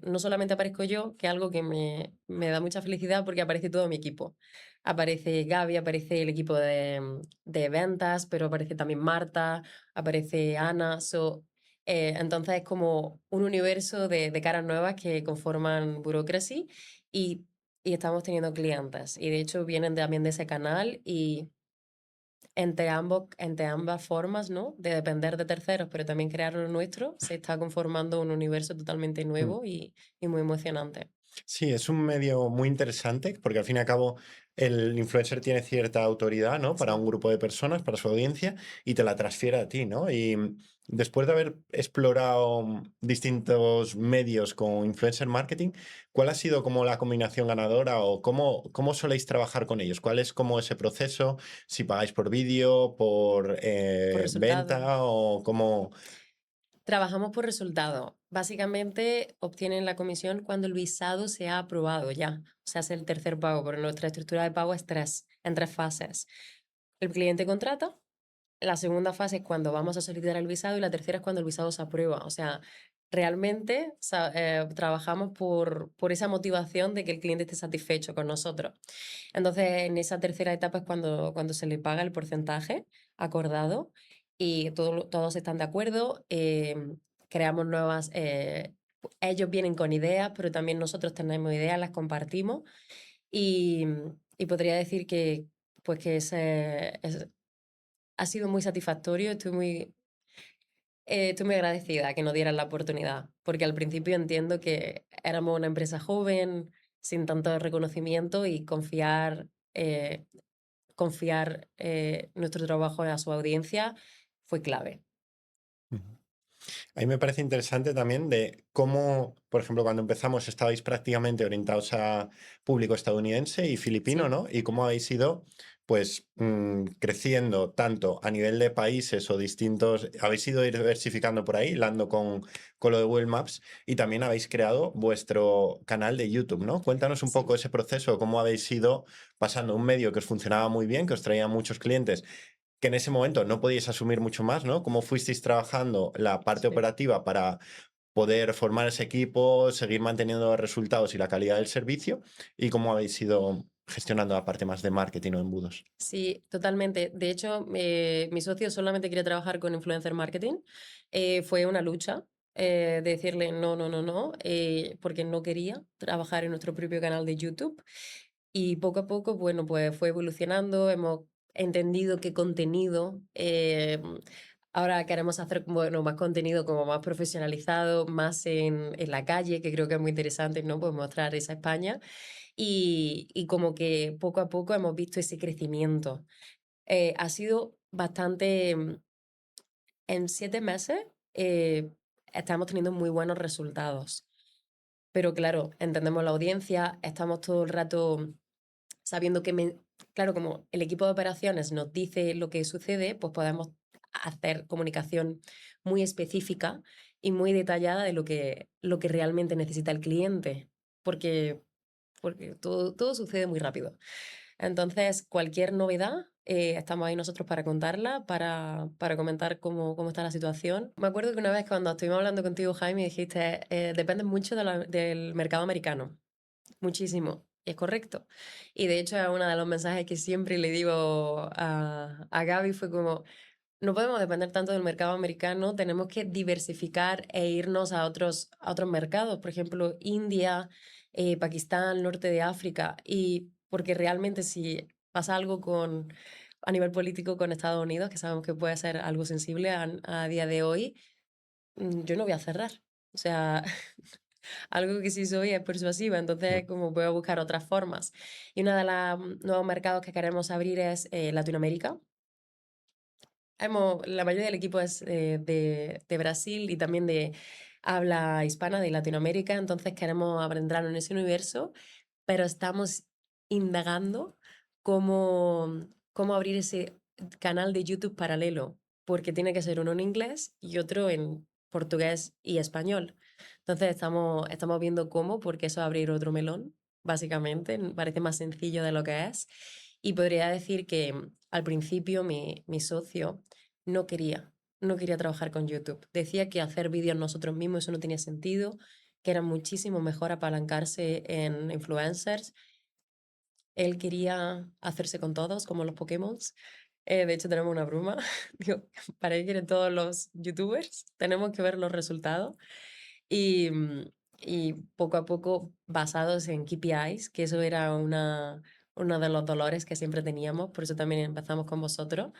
no solamente aparezco yo, que es algo que me da mucha felicidad porque aparece todo mi equipo. Aparece Gaby, aparece el equipo de ventas, pero aparece también Marta, aparece Ana. Entonces es como un universo de caras nuevas que conforman Bureaucracy y, y estamos teniendo clientes. Y de hecho vienen también de ese canal y entre ambas formas, ¿no? De depender de terceros, pero también crear lo nuestro, se está conformando un universo totalmente Mm. nuevo y muy emocionante. Sí, es un medio muy interesante porque al fin y al cabo el influencer tiene cierta autoridad, ¿no? Para un Sí. grupo de personas, para su audiencia, y te la transfiere a ti, ¿no? Y después de haber explorado distintos medios con influencer marketing, ¿cuál ha sido como la combinación ganadora o cómo soléis trabajar con ellos? ¿Cuál es como ese proceso? Si pagáis por vídeo, por Por resultado. venta o cómo... Trabajamos por resultado. Básicamente obtienen la comisión cuando el visado se ha aprobado ya. O sea, es el tercer pago, pero nuestra estructura de pago es en tres fases. El cliente contrata, la segunda fase es cuando vamos a solicitar el visado y la tercera es cuando el visado se aprueba. O sea, realmente trabajamos por esa motivación de que el cliente esté satisfecho con nosotros. Entonces, en esa tercera etapa es cuando se le paga el porcentaje acordado y todos están de acuerdo. Creamos nuevas, ellos vienen con ideas, pero también nosotros tenemos ideas, las compartimos y, y podría decir que, pues que ha sido muy satisfactorio. Estoy muy agradecida que nos dieran la oportunidad, porque al principio entiendo que éramos una empresa joven, sin tanto reconocimiento y confiar nuestro trabajo a su audiencia fue clave. A mí me parece interesante también de cómo, por ejemplo, cuando empezamos estabais prácticamente orientados a público estadounidense y filipino, Sí, ¿no? Y cómo habéis ido, pues, creciendo tanto a nivel de países o distintos, habéis ido diversificando por ahí, hilando con lo de Google Maps y también habéis creado vuestro canal de YouTube, ¿no? Cuéntanos un sí. poco ese proceso, cómo habéis ido pasando un medio que os funcionaba muy bien, que os traía muchos clientes que en ese momento no podíais asumir mucho más, ¿no? ¿Cómo fuisteis trabajando la parte Sí. operativa para poder formar ese equipo, seguir manteniendo los resultados y la calidad del servicio? ¿Y cómo habéis ido gestionando la parte más de marketing o embudos? Sí, totalmente. De hecho, mi socio solamente quería trabajar con influencer marketing. Fue una lucha de decirle no, no, no, no, porque no quería trabajar en nuestro propio canal de YouTube. Y poco a poco, bueno, pues fue evolucionando, hemos entendido qué contenido. Ahora queremos hacer, bueno, más contenido como más profesionalizado, más en la calle, que creo que es muy interesante, ¿no? Pues mostrar esa España. Y como que poco a poco hemos visto ese crecimiento. Ha sido bastante, en 7 meses estamos teniendo muy buenos resultados. Pero claro, entendemos la audiencia, estamos todo el rato sabiendo claro, como el equipo de operaciones nos dice lo que sucede, pues podemos hacer comunicación muy específica y muy detallada de lo que realmente necesita el cliente, porque, porque todo sucede muy rápido. Entonces, cualquier novedad, estamos ahí nosotros para contarla, para comentar cómo está la situación. Me acuerdo que una vez cuando estuvimos hablando contigo, Jaime, dijiste, depende mucho del mercado americano, muchísimo. Es correcto. Y de hecho, es uno de los mensajes que siempre le digo a Gaby, fue como, no podemos depender tanto del mercado americano, tenemos que diversificar e irnos a otros mercados, por ejemplo, India, Pakistán, norte de África, y porque realmente si pasa algo a nivel político con Estados Unidos, que sabemos que puede ser algo sensible a día de hoy, yo no voy a cerrar. O sea, algo que sí soy es persuasiva, Mm. entonces como voy a buscar otras formas. Y uno de los nuevos mercados que queremos abrir es Latinoamérica. La mayoría del equipo es de Brasil y también de habla hispana de Latinoamérica, entonces queremos adentrarnos en ese universo, pero estamos indagando cómo abrir ese canal de YouTube paralelo, porque tiene que ser uno en inglés y otro en portugués y español. Entonces estamos viendo cómo, porque eso es abrir otro melón, básicamente, parece más sencillo de lo que es. Y podría decir que al principio mi socio no quería, no quería trabajar con YouTube. Decía que hacer vídeos nosotros mismos eso no tenía sentido, que era muchísimo mejor apalancarse en influencers. Él quería hacerse con todos, como los Pokémon. De hecho, tenemos una broma. Digo, ¿para qué quieren todos los YouTubers? Tenemos que ver los resultados. Y, y poco a poco, basados en KPIs, que eso era uno de los dolores que siempre teníamos, por eso también empezamos con vosotros.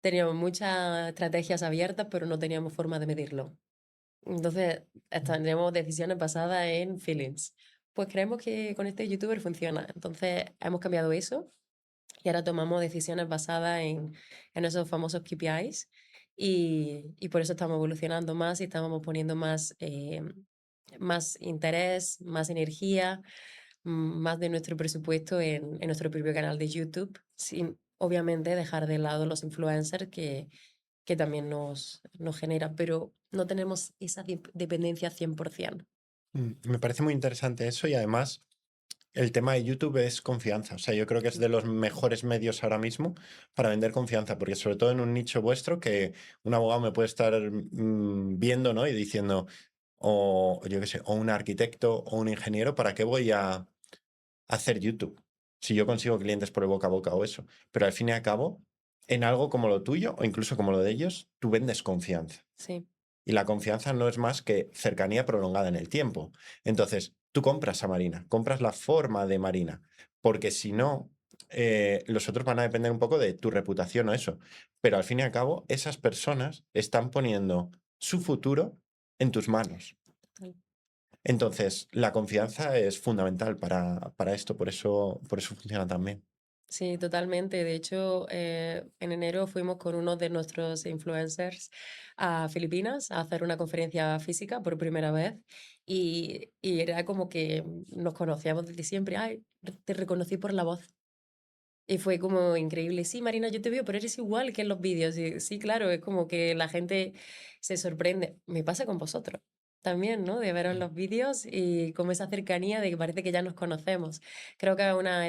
Teníamos muchas estrategias abiertas, pero no teníamos forma de medirlo. Entonces, tendríamos decisiones basadas en feelings. Pues creemos que con este youtuber funciona. Entonces, hemos cambiado eso y ahora tomamos decisiones basadas en esos famosos KPIs y por eso estamos evolucionando más y estamos poniendo más interés, más energía, más de nuestro presupuesto en nuestro propio canal de YouTube, sin obviamente dejar de lado los influencers que también nos generan, pero no tenemos esa dependencia 100%. Me parece muy interesante eso y además el tema de YouTube es confianza. O sea, yo creo que es de los mejores medios ahora mismo para vender confianza, porque sobre todo en un nicho vuestro que un abogado me puede estar viendo, ¿no? Y diciendo, o yo qué sé, o un arquitecto o un ingeniero, ¿para qué voy a hacer YouTube? Si yo consigo clientes por el boca a boca o eso. Pero al fin y al cabo, en algo como lo tuyo o incluso como lo de ellos, tú vendes confianza. Sí, Y la confianza no es más que cercanía prolongada en el tiempo. Entonces, tú compras a Marina, compras la forma de Marina, porque si no, los otros van a depender un poco de tu reputación o eso. Pero al fin y al cabo, esas personas están poniendo su futuro en tus manos. total. Entonces, la confianza es fundamental para esto, por eso funciona tan bien. Sí, totalmente. De hecho, en enero fuimos con uno de nuestros influencers a Filipinas a hacer una conferencia física por primera vez y era como que nos conocíamos desde siempre. Ay, te reconocí por la voz. Y fue como increíble. Sí, Marina, yo te veo, pero eres igual que en los vídeos. Y sí, claro, es como que la gente se sorprende. Me pasa con vosotros también, ¿no? De veros en los vídeos y como esa cercanía de que parece que ya nos conocemos. Creo que es una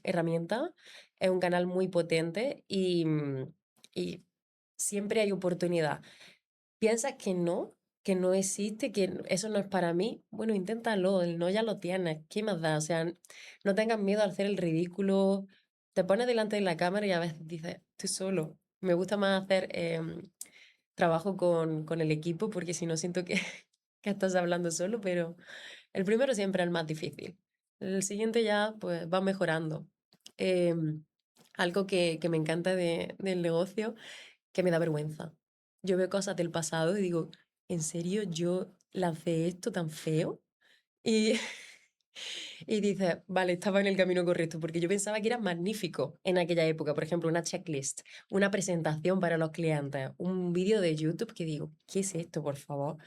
herramienta, es un canal muy potente y siempre hay oportunidad. ¿Piensas que no existe, que eso no es para mí? Bueno, inténtalo, el no ya lo tienes, ¿qué más da? O sea, no tengas miedo a hacer el ridículo, te pones delante de la cámara y a veces dices, estoy solo. Me gusta más hacer trabajo con el equipo porque si no siento que, que estás hablando solo, pero el primero siempre es el más difícil. El siguiente ya pues va mejorando. Algo que me encanta del negocio que me da vergüenza. Yo veo cosas del pasado y digo, ¿en serio yo lancé esto tan feo? Y, y dices, vale, estaba en el camino correcto, porque yo pensaba que era magnífico en aquella época. Por ejemplo, una checklist, una presentación para los clientes, un vídeo de YouTube que digo, ¿qué es esto, por favor?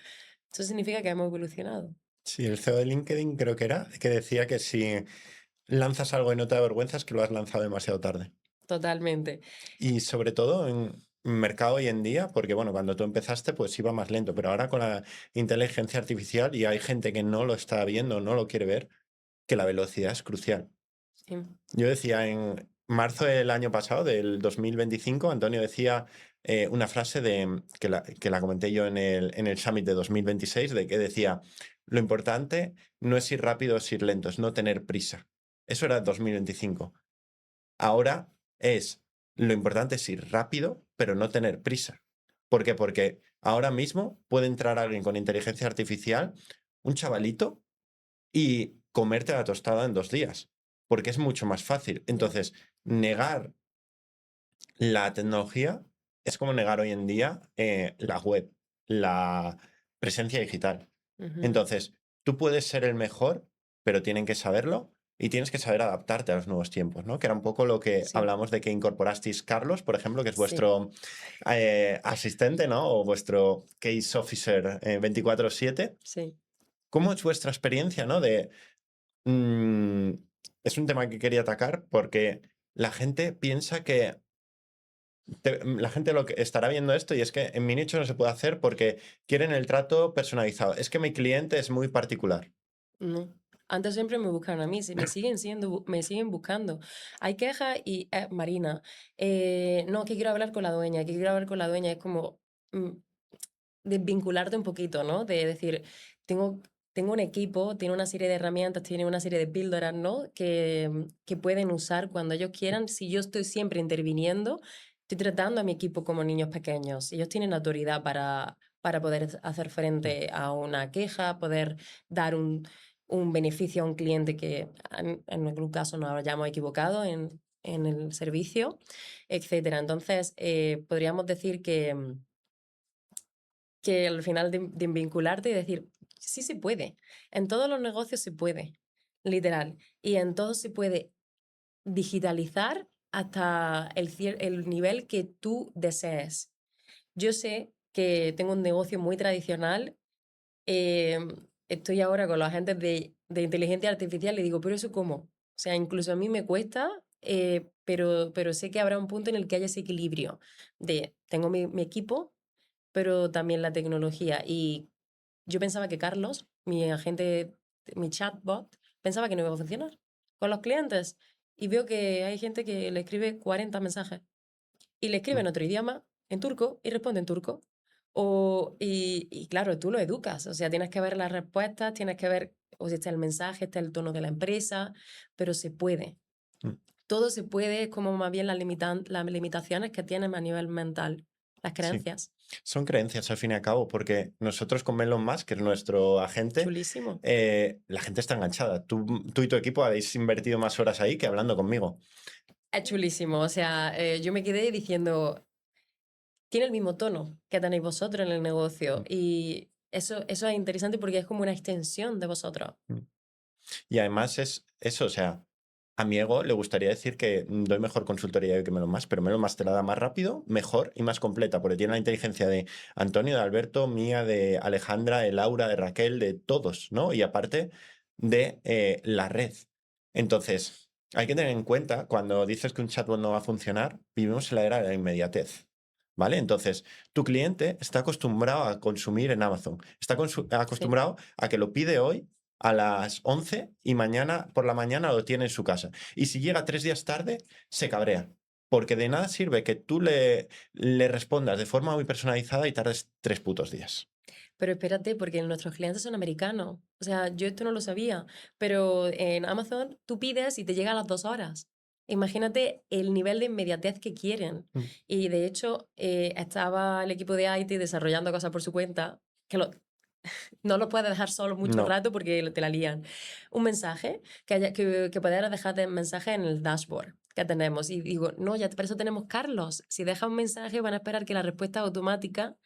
Eso significa que hemos evolucionado. Sí, el CEO de LinkedIn creo que era, que decía que si lanzas algo y no te da vergüenza es que lo has lanzado demasiado tarde. Totalmente. Y sobre todo en mercado hoy en día, porque bueno, cuando tú empezaste pues iba más lento, pero ahora con la inteligencia artificial y hay gente que no lo está viendo, no lo quiere ver, que la velocidad es crucial. Sí. Yo decía en marzo del año pasado, del 2025, Antonio decía una frase que la comenté yo en el Summit de 2026, de que decía, lo importante no es ir rápido o es ir lento, es no tener prisa. Eso era 2025. Ahora lo importante es ir rápido, pero no tener prisa. ¿Por qué? Porque ahora mismo puede entrar alguien con inteligencia artificial, un chavalito, y comerte la tostada en 2 días, porque es mucho más fácil. Ya. Entonces, negar la tecnología es como negar hoy en día la web, la presencia digital. Ujú. Entonces, tú puedes ser el mejor, pero tienen que saberlo y tienes que saber adaptarte a los nuevos tiempos, ¿no? Que era un poco lo que Sí, hablamos de que incorporasteis Carlos, por ejemplo, que es sí, vuestro asistente, ¿no? O vuestro case officer 24/7. sí. ¿Cómo es vuestra experiencia, ¿no? Mm, es un tema que quería atacar porque la gente piensa que la gente lo que estará viendo esto y es que en mi nicho no se puede hacer porque quieren el trato personalizado. Es que mi cliente es muy particular. No. Antes siempre me buscaron a mí, me siguen me siguen buscando. Hay quejas y, Marina, no, que quiero hablar con la dueña, que quiero hablar con la dueña. Es como mm, desvincularte un poquito, ¿no? De decir, tengo, tengo un equipo, tiene una serie de herramientas, tiene una serie de píldoras, ¿no? Que pueden usar cuando ellos quieran. Si yo estoy siempre interviniendo, estoy tratando a mi equipo como niños pequeños. Ellos tienen autoridad para poder hacer Mm, frente a una queja, poder dar un beneficio a un cliente que en algún caso nos hayamos equivocado en el servicio, etcétera. Entonces, podríamos decir que al final de vincularte y decir, sí se puede. En todos los negocios se puede, literal. Y en todo se puede digitalizar hasta el nivel que tú desees. Yo sé que tengo un negocio muy tradicional. Estoy ahora con los agentes de inteligencia artificial y digo, pero eso cómo? O sea, incluso a mí me cuesta, pero sé que habrá un punto en el que haya ese equilibrio de, tengo mi equipo, pero también la tecnología. Y yo pensaba que Carlos, mi agente, mi chatbot, pensaba que no iba a funcionar con los clientes. Y veo que hay gente que le escribe 40 mensajes y le escribe mm. en otro idioma, en turco, y responde en turco. Y claro, tú lo educas, o sea, tienes que ver las respuestas, tienes que ver, o si está el mensaje, está el tono de la empresa, pero se puede. Mm. Todo se puede, es como más bien las limitaciones que tienes a nivel mental, las Sí, creencias. son creencias al fin y al cabo, porque nosotros con Elon Musk, que es nuestro agente, Chulísimo. la gente está enganchada. Tú y tu equipo habéis invertido más horas ahí que hablando conmigo. Es chulísimo, o sea, yo me quedé diciendo, tiene el mismo tono que tenéis vosotros en el negocio Mm, y eso es interesante porque es como una extensión de vosotros. mm. Y además es eso, o sea, a mi ego le gustaría decir que doy mejor consultoría que Melon Más, pero Melon Más te la da más rápido, mejor y más completa, porque tiene la inteligencia de Antonio, de Alberto, mía, de Alejandra, de Laura, de Raquel, de todos, ¿no? Y aparte de la red. Entonces, hay que tener en cuenta, cuando dices que un chatbot no va a funcionar, vivimos en la era de la inmediatez. ¿Vale? Entonces, tu cliente está acostumbrado a consumir en Amazon, está Sí. acostumbrado a que lo pide hoy a las 11 y mañana por la mañana lo tiene en su casa. Y si llega 3 días tarde, se cabrea. Porque de nada sirve que tú le respondas de forma muy personalizada y tardes 3 putos días. Pero espérate, porque nuestros clientes son americanos. O sea, yo esto no lo sabía, pero en Amazon tú pides y te llega a las 2 horas. Imagínate el nivel de inmediatez que quieren. Mm. Y de hecho, estaba el equipo de IT desarrollando cosas por su cuenta, que no lo puedes dejar solo mucho No, rato porque te la lían. Un mensaje, que puedas dejar de mensaje en el dashboard que tenemos. Y digo, no, ya por eso tenemos Carlos. Si deja un mensaje, van a esperar que la respuesta es automática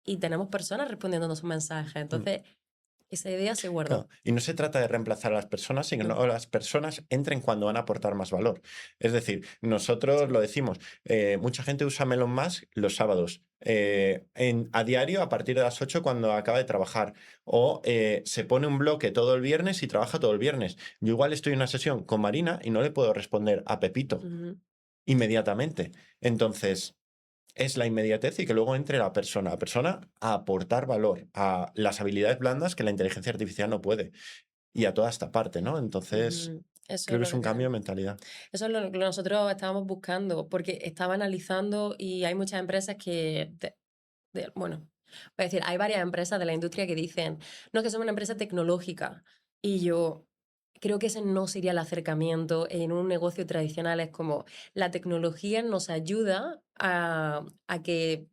y tenemos personas respondiendo a sus mensajes. mm, Entonces, Esa idea se Claro, guardó. y no se trata de reemplazar a las personas, sino No, que las personas entren cuando van a aportar más valor. Es decir, nosotros sí. lo decimos, mucha gente usa Melon Musk los sábados, a diario a partir de las 8 cuando acaba de trabajar, o se pone un bloque todo el viernes y trabaja todo el viernes. Yo igual estoy en una sesión con Marina y no le puedo responder a Pepito Ujú, inmediatamente. Entonces, es la inmediatez y que luego entre la persona a aportar valor, a las habilidades blandas que la inteligencia artificial no puede, y a toda esta parte, ¿no? Entonces, ujú. Eso es creo que lo es que un cambio de queremos. mentalidad. Eso es lo que nosotros estábamos buscando, porque estaba analizando y hay muchas empresas que, bueno, voy a decir, hay varias empresas de la industria que dicen, no, que somos una empresa tecnológica. Y yo creo que ese no sería el acercamiento en un negocio tradicional. Es como la tecnología nos ayuda a que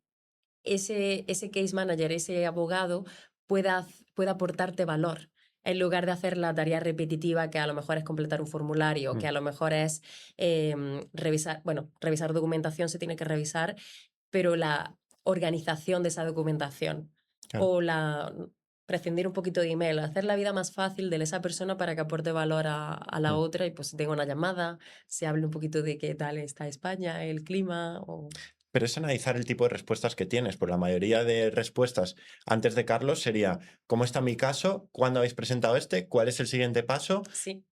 ese case manager, ese abogado, pueda aportarte valor. En lugar de hacer la tarea repetitiva que a lo mejor es completar un formulario, que Mm, a lo mejor es revisar, bueno, revisar documentación se tiene que revisar, pero la organización de esa documentación claro. o prescindir un poquito de email, hacer la vida más fácil de esa persona para que aporte valor a la Mm. otra y pues tenga una llamada, se hable un poquito de qué tal está España, el clima o... Pero es analizar el tipo de respuestas que tienes, porque la mayoría de respuestas antes de Carlos sería, ¿cómo está mi caso? ¿Cuándo habéis presentado este? ¿Cuál es el siguiente paso? Sí,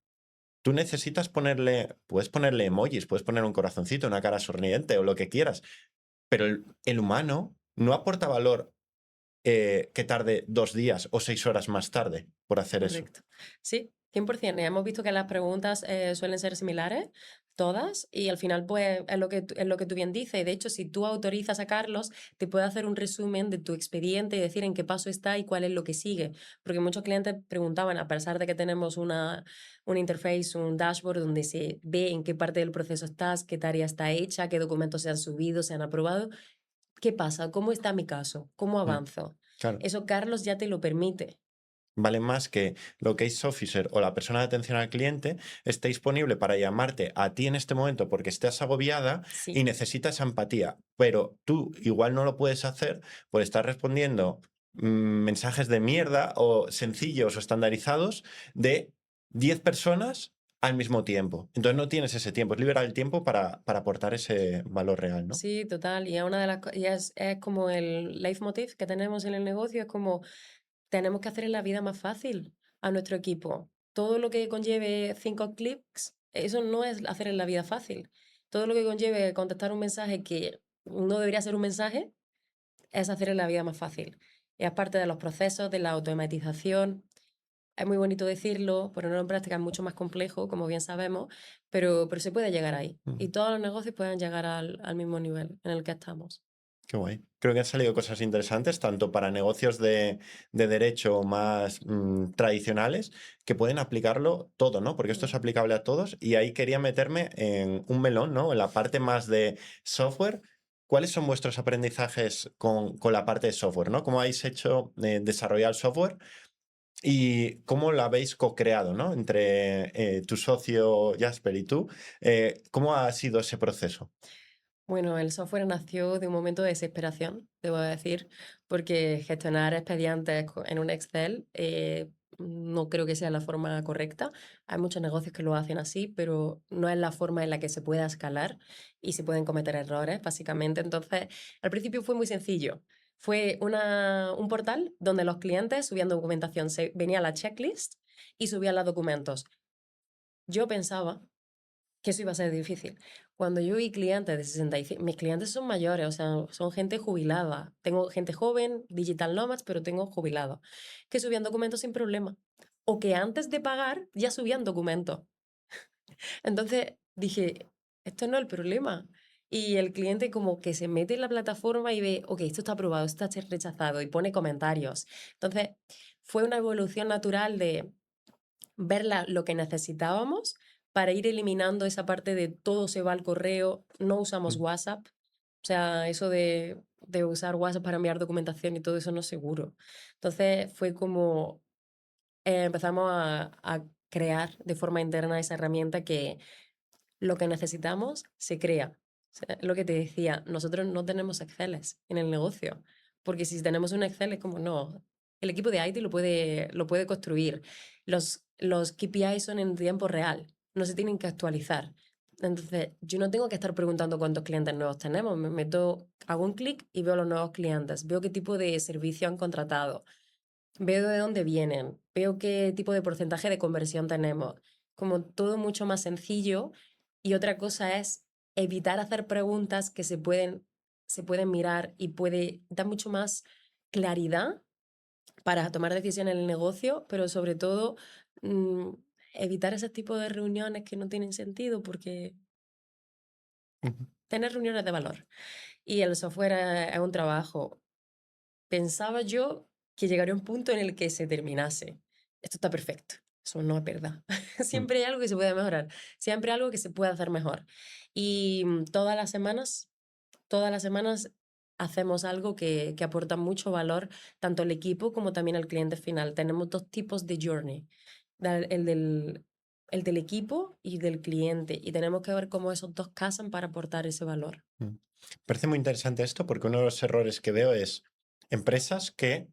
Tú necesitas puedes ponerle emojis, puedes poner un corazoncito, una cara sonriente o lo que quieras, pero el humano no aporta valor que tarde 2 días o 6 horas más tarde por hacer eso. correcto. Sí, 100%. Hemos visto que las preguntas suelen ser similares, todas, y al final, pues, es lo que tú bien dices. De hecho, si tú autorizas a Carlos, te puede hacer un resumen de tu expediente y decir en qué paso está y cuál es lo que sigue. Porque muchos clientes preguntaban, a pesar de que tenemos una interface, un dashboard donde se ve en qué parte del proceso estás, qué tarea está hecha, qué documentos se han subido, se han aprobado, ¿qué pasa? ¿Cómo está mi caso? ¿Cómo Mm, avanzo? claro. Eso Carlos ya te lo permite. Vale más que lo case officer o la persona de atención al cliente esté disponible para llamarte a ti en este momento porque estás agobiada y Sí. necesitas empatía, pero tú igual no lo puedes hacer por estar respondiendo mensajes de mierda o sencillos o estandarizados de 10 personas al mismo tiempo. Entonces no tienes ese tiempo, es liberar el tiempo para aportar ese valor real, ¿no? Sí, total. Y es una de las y es como el leitmotiv que tenemos en el negocio, es como tenemos que hacer la vida más fácil a nuestro equipo. Todo lo que conlleve 5 clics, eso no es hacer la vida fácil. Todo lo que conlleve contestar un mensaje que no debería ser un mensaje, es hacer la vida más fácil. Y es parte de los procesos, de la automatización. Es muy bonito decirlo, ponerlo en práctica es mucho más complejo, como bien sabemos, pero se puede llegar ahí. Y Ujú. todos los negocios pueden llegar al mismo nivel en el que estamos. Qué guay. Creo que han salido cosas interesantes, tanto para negocios de derecho más tradicionales, que pueden aplicarlo todo, ¿no? Porque esto es Mm. aplicable a todos. Y ahí quería meterme en un melón, ¿no? En la parte más de software. ¿Cuáles son vuestros aprendizajes con la parte de software, ¿no? ¿Cómo habéis hecho desarrollar software y cómo lo habéis co-creado, ¿no? Entre tu socio Jasper y tú. ¿Cómo ha sido ese proceso? Bueno, el software nació de un momento de desesperación, debo decir, porque gestionar expedientes en un Excel no creo que sea la forma correcta. Hay muchos negocios que lo hacen así, pero no es la forma en la que se pueda escalar y se pueden cometer errores, básicamente. Entonces, al principio fue muy sencillo. Fue un portal donde los clientes subían documentación, venía la checklist y subían los documentos. Yo pensaba que eso iba a ser difícil. Cuando yo vi clientes de 65, mis clientes son mayores, o sea, son gente jubilada. Tengo gente joven, digital nomads, pero tengo jubilados, que subían documentos sin problema. O que antes de pagar ya subían documentos. Entonces dije, esto no es el problema. Y el cliente como que se mete en la plataforma y ve, ok, esto está aprobado, esto está rechazado y pone comentarios. Entonces fue una evolución natural de ver lo que necesitábamos para ir eliminando esa parte de todo se va al correo, no usamos Mm, WhatsApp. O sea, eso de usar WhatsApp para enviar documentación y todo eso no es seguro. Entonces fue como empezamos a crear de forma interna esa herramienta que lo que necesitamos se crea. O sea, lo que te decía, nosotros no tenemos Exceles en el negocio, porque si tenemos un Excel es como, no, el equipo de IT lo puede construir. Los KPI son en tiempo real, no se tienen que actualizar. Entonces, yo no tengo que estar preguntando cuántos clientes nuevos tenemos. Me meto, hago un clic y veo los nuevos clientes, veo qué tipo de servicio han contratado, veo de dónde vienen, veo qué tipo de porcentaje de conversión tenemos. Como todo mucho más sencillo. Y otra cosa es evitar hacer preguntas que se pueden mirar y puede dar mucho más claridad para tomar decisiones en el negocio, pero sobre todo mm, evitar ese tipo de reuniones que no tienen sentido porque Ujú. tener reuniones de valor. Y el software es un trabajo. Pensaba yo que llegaría un punto en el que se terminase. Esto está perfecto. Eso no es verdad. Mm. Siempre hay algo que se puede mejorar. Siempre hay algo que se puede hacer mejor. Y todas las semanas hacemos algo que aporta mucho valor tanto al equipo como también al cliente final. Tenemos dos tipos de journey, el del equipo y del cliente. Y tenemos que ver cómo esos dos casan para aportar ese valor. Mm. Parece muy interesante esto porque uno de los errores que veo es empresas que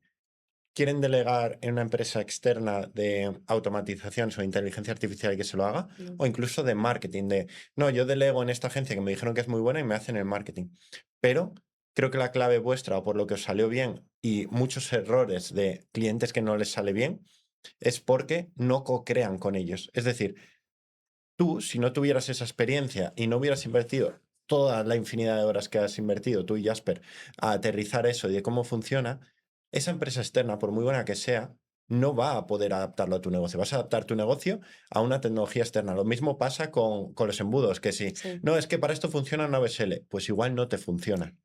quieren delegar en una empresa externa de automatización o inteligencia artificial que se lo haga, Mm. o incluso de marketing, de, no, yo delego en esta agencia que me dijeron que es muy buena y me hacen el marketing. Pero creo que la clave vuestra, o por lo que os salió bien, y muchos errores de clientes que no les sale bien, es porque no co-crean con ellos. Es decir, tú, si no tuvieras esa experiencia y no hubieras invertido toda la infinidad de horas que has invertido, tú y Jasper, a aterrizar eso y de cómo funciona, esa empresa externa, por muy buena que sea, no va a poder adaptarlo a tu negocio. Vas a adaptar tu negocio a una tecnología externa. Lo mismo pasa con los embudos, que si, Sí, no, es que para esto funciona una VSL, pues igual no te funciona,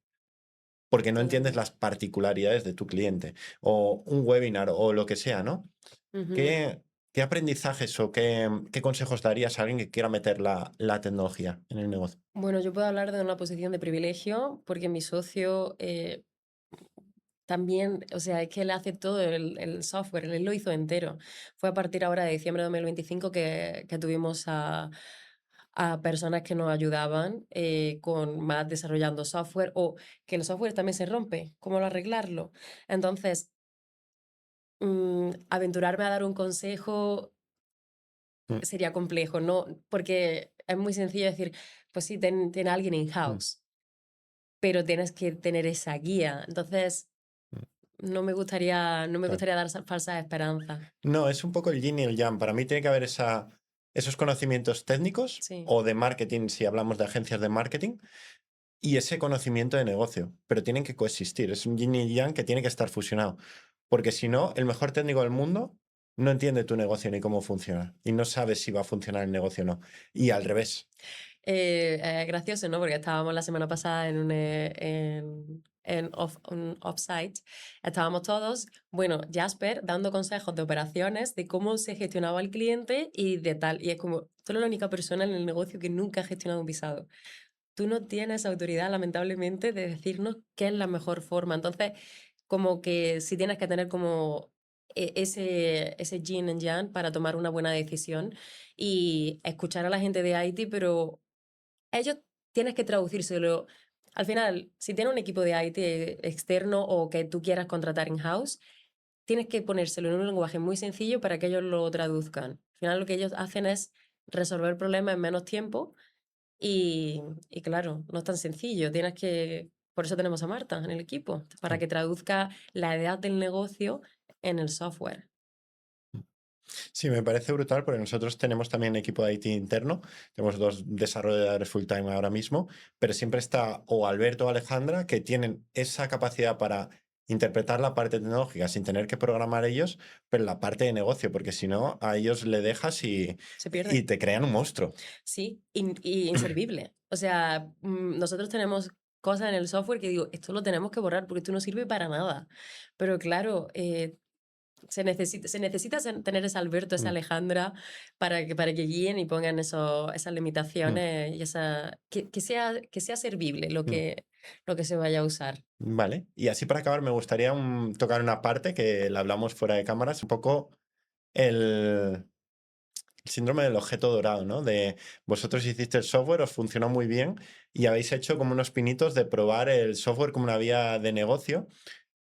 porque no entiendes totalmente. las particularidades de tu cliente, o un webinar, o lo que sea, ¿no? Ujú. ¿Qué aprendizajes o qué consejos darías a alguien que quiera meter la tecnología en el negocio? Bueno, yo puedo hablar de una posición de privilegio porque mi socio también, o sea, es que él hace todo el software, él lo hizo entero. Fue a partir ahora de diciembre de 2025 que tuvimos a personas que nos ayudaban con más desarrollando software o que el software también se rompe, cómo arreglarlo. Entonces, aventurarme a dar un consejo Mm, sería complejo, ¿no? Porque es muy sencillo decir, pues sí, ten a alguien mm, in-house, pero tienes que tener esa guía. Entonces, mm, no me gustaría claro. dar falsas esperanzas. No, es un poco el yin y el yang. Para mí tiene que haber esos conocimientos técnicos Sí, o de marketing, si hablamos de agencias de marketing, y ese conocimiento de negocio, pero tienen que coexistir. Es un yin y yang que tiene que estar fusionado, porque si no, el mejor técnico del mundo no entiende tu negocio ni cómo funciona y no sabe si va a funcionar el negocio o no. Y al revés. gracioso, ¿no? Porque estábamos la semana pasada en un offsite, estábamos todos, bueno, Jasper dando consejos de operaciones, de cómo se gestionaba el cliente y de tal. Y es como, tú eres la única persona en el negocio que nunca ha gestionado un visado. Tú no tienes autoridad, lamentablemente, de decirnos qué es la mejor forma. Entonces, como que sí tienes que tener como ese yin and yang para tomar una buena decisión y escuchar a la gente de IT, pero ellos tienes que traducírselo. Al final, si tienes un equipo de IT externo o que tú quieras contratar in-house, tienes que ponérselo en un lenguaje muy sencillo para que ellos lo traduzcan. Al final, lo que ellos hacen es resolver problemas en menos tiempo y claro, no es tan sencillo. Por eso tenemos a Marta en el equipo, para Claro. que traduzca la idea del negocio en el software. Sí, me parece brutal porque nosotros tenemos también equipo de IT interno, tenemos dos desarrolladores full time ahora mismo, pero siempre está o Alberto o Alejandra que tienen esa capacidad para interpretar la parte tecnológica sin tener que programar ellos, pero la parte de negocio, porque si no, a ellos le dejas Se y pierde. te crean un monstruo. Sí, y inservible. O sea, nosotros tenemos cosas en el software que digo, esto lo tenemos que borrar porque esto no sirve para nada. Pero claro, se necesita tener ese Alberto, esa Mm, Alejandra, para que guíen y pongan esas mm, limitaciones y que sea servible lo mm. que, lo que se vaya a usar. Vale, y así para acabar me gustaría tocar una parte que la hablamos fuera de cámaras, un poco el síndrome del objeto dorado, ¿no? De vosotros hiciste el software, os funcionó muy bien y habéis hecho como unos pinitos de probar el software como una vía de negocio.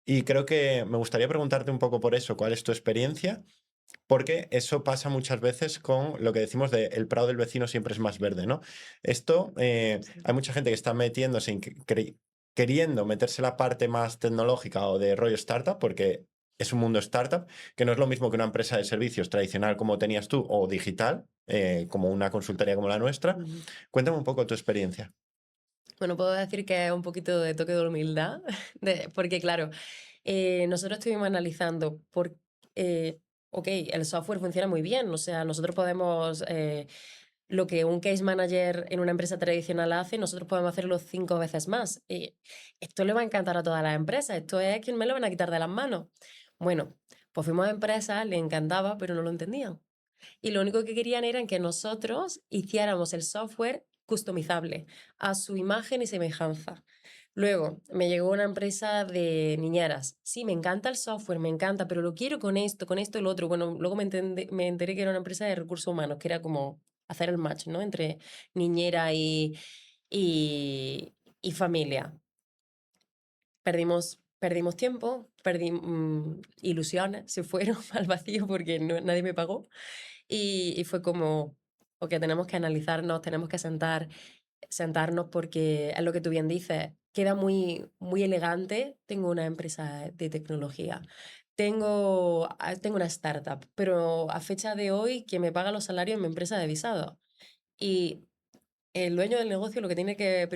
Y creo que me gustaría preguntarte un poco por eso, ¿cuál es tu experiencia? Porque eso pasa muchas veces con lo que decimos de el prado del vecino siempre es más verde, ¿no? Esto, Sí. hay mucha gente que está metiéndose, queriendo meterse la parte más tecnológica o de rollo startup, porque es un mundo startup, que no es lo mismo que una empresa de servicios tradicional como tenías tú o digital, como una consultoría como la nuestra. Ujú. Cuéntame un poco tu experiencia. Bueno, puedo decir que es un poquito de toque de humildad, porque claro, nosotros estuvimos analizando ok, el software funciona muy bien, o sea, nosotros podemos, lo que un case manager en una empresa tradicional hace, nosotros podemos hacerlo 5 veces más. Esto le va a encantar a todas las empresas, esto es que me lo van a quitar de las manos. Bueno, pues fuimos a empresas, le encantaba, pero no lo entendían. Y lo único que querían era que nosotros hiciéramos el software customizable a su imagen y semejanza. Luego me llegó una empresa de niñeras. Sí, me encanta el software, me encanta, pero lo quiero con esto y lo otro. Bueno, luego me enteré que era una empresa de recursos humanos, que era como hacer el match, ¿no? Entre niñera y, y familia. Perdimos tiempo, ilusiones, se fueron al vacío porque nadie me pagó. Y fue como, ok, tenemos que analizarnos, tenemos que sentarnos porque es lo que tú bien dices, queda muy, muy elegante. Tengo una empresa de tecnología, tengo una startup, pero a fecha de hoy quien me paga los salarios es mi empresa de visado. Y el dueño del negocio lo que tiene que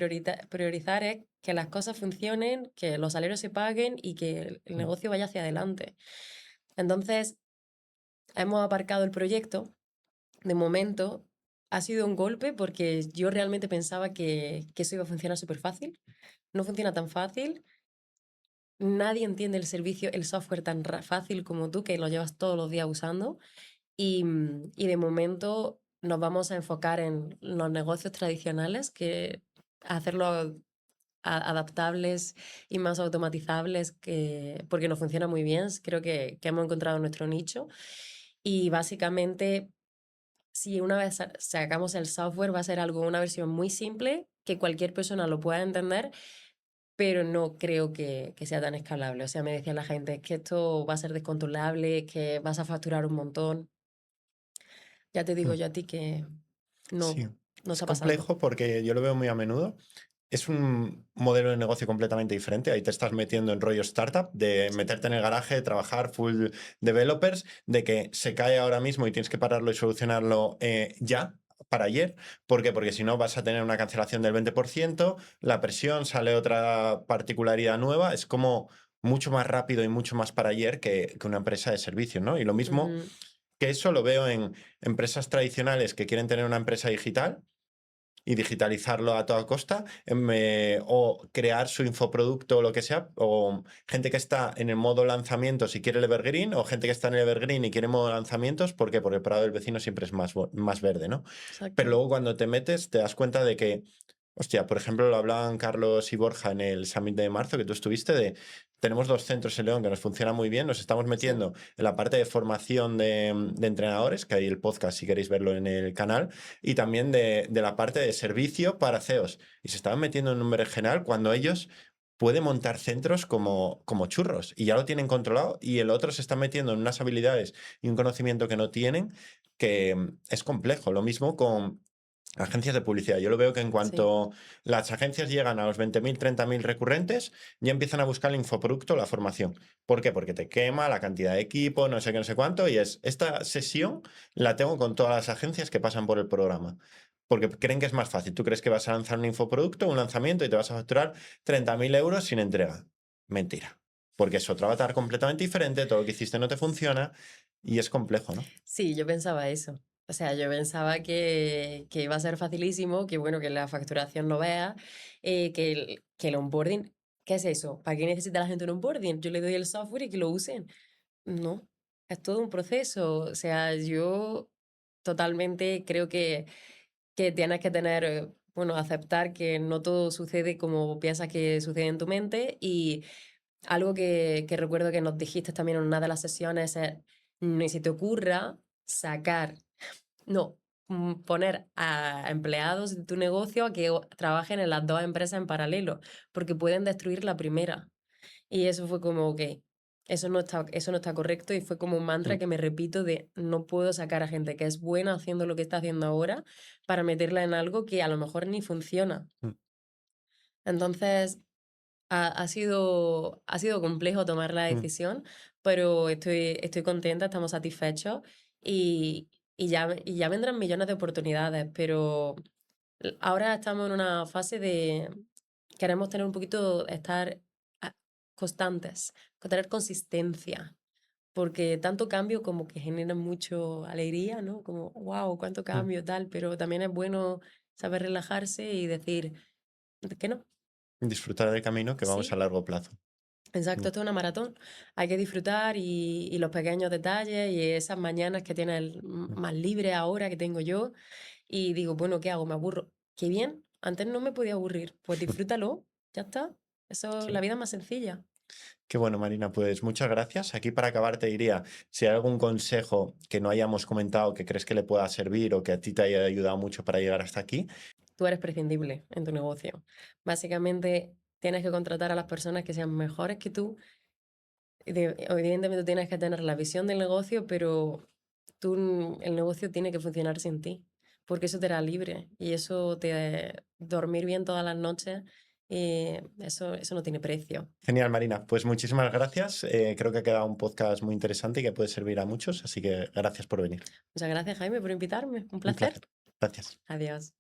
priorizar es que las cosas funcionen, que los salarios se paguen y que el Mm. negocio vaya hacia adelante. Entonces, hemos aparcado el proyecto. De momento, ha sido un golpe porque yo realmente pensaba que eso iba a funcionar súper fácil. No funciona tan fácil. Nadie entiende el servicio, el software tan fácil como tú, que lo llevas todos los días usando. Y de momento nos vamos a enfocar en los negocios tradicionales, que hacerlos adaptables y más automatizables, porque nos funciona muy bien. Creo que hemos encontrado nuestro nicho. Y básicamente, si una vez sacamos el software, va a ser algo, una versión muy simple, que cualquier persona lo pueda entender, pero no creo que sea tan escalable. O sea, me decía la gente, es que esto va a ser descontrolable, que vas a facturar un montón. Ya te digo Mm. yo a ti que no, Sí, no es está pasando. complejo porque yo lo veo muy a menudo. Es un modelo de negocio completamente diferente. Ahí te estás metiendo en rollo startup, de Sí. meterte en el garaje, trabajar full developers, de que se cae ahora mismo y tienes que pararlo y solucionarlo ya, para ayer. ¿Por qué? Porque si no vas a tener una cancelación del 20%, la presión, sale otra particularidad nueva. Es como mucho más rápido y mucho más para ayer que una empresa de servicios, ¿no? Y lo mismo Ujú. que eso lo veo en empresas tradicionales que quieren tener una empresa digital y digitalizarlo a toda costa, o crear su infoproducto o lo que sea, o gente que está en el modo lanzamientos y quiere el evergreen, o gente que está en el evergreen y quiere modo lanzamientos. ¿Por qué? Porque el prado del vecino siempre es más verde, ¿no? Pero Exacto. luego cuando te metes te das cuenta de que, hostia, por ejemplo, lo hablaban Carlos y Borja en el Summit de marzo que tú estuviste, de tenemos 2 centros en León que nos funcionan muy bien, nos estamos Sí. metiendo en la parte de formación de entrenadores, que hay el podcast si queréis verlo en el canal, y también de la parte de servicio para CEOs. Y se estaban metiendo en un berenjenal cuando ellos pueden montar centros como churros y ya lo tienen controlado, y el otro se está metiendo en unas habilidades y un conocimiento que no tienen, que es complejo. Lo mismo con agencias de publicidad. Yo lo veo que en Sí. cuanto las agencias llegan a los 20.000 30.000 recurrentes, ya empiezan a buscar el infoproducto, la formación. ¿Por qué? Porque te quema la cantidad de equipo, no sé qué, no sé cuánto, y esta sesión la tengo con todas las agencias que pasan por el programa. Porque creen que es más fácil. Tú crees que vas a lanzar un infoproducto, un lanzamiento, y te vas a facturar 30.000 euros sin entrega. Mentira. Porque es otro avatar completamente diferente, todo lo que hiciste no te funciona y es complejo, ¿no? Sí, yo pensaba eso. O sea, yo pensaba que iba a ser facilísimo, que bueno, que la facturación no vea, que el onboarding, ¿qué es eso? ¿Para qué necesita la gente un onboarding? Yo le doy el software y que lo usen. No, es todo un proceso. O sea, yo totalmente creo que tienes que tener, bueno, aceptar que no todo sucede como piensas que sucede en tu mente. Y algo que recuerdo que nos dijiste también en una de las sesiones es, ni se te ocurra sacar, no, poner a empleados de tu negocio a que trabajen en las dos empresas en paralelo, porque pueden destruir la primera. Y eso fue como, ok, eso no está correcto y fue como un mantra Mm, que me repito de no puedo sacar a gente que es buena haciendo lo que está haciendo ahora para meterla en algo que a lo mejor ni funciona. mm, Entonces, ha sido complejo tomar la mm. decisión, pero estoy contenta, estamos satisfechos y ya vendrán millones de oportunidades, pero ahora estamos en una fase de queremos tener un poquito, estar ah, constantes, tener consistencia, porque tanto cambio como que genera mucho alegría, ¿no? Como, wow, cuánto Mm. cambio, tal, pero también es bueno saber relajarse y decir que no. Disfrutar del camino que vamos a Sí, largo plazo. Mm, exacto, esto es una maratón. Hay que disfrutar y los pequeños detalles y esas mañanas que tienes mm. más libre ahora que tengo yo. Y digo, bueno, ¿qué hago? Me aburro. Qué bien, antes no me podía aburrir. Pues disfrútalo, ya está. Eso, la Sí. vida es más sencilla. Qué bueno, Marina, pues muchas gracias. Aquí para acabar te diría, si hay algún consejo que no hayamos comentado que crees que le pueda servir o que a ti te haya ayudado mucho para llegar hasta aquí. Tú eres prescindible en tu negocio. Básicamente, tienes que contratar a las personas que sean mejores que tú. Evidentemente, tú tienes que tener la visión del negocio, pero el negocio tiene que funcionar sin ti, porque eso te hará libre y eso te dormir bien todas las noches, eso no tiene precio. Genial, Marina. Pues muchísimas gracias. Creo que ha quedado un podcast muy interesante y que puede servir a muchos, así que gracias por venir. Muchas gracias, Jaime, por invitarme. Un Un placer. placer. Gracias. Adiós.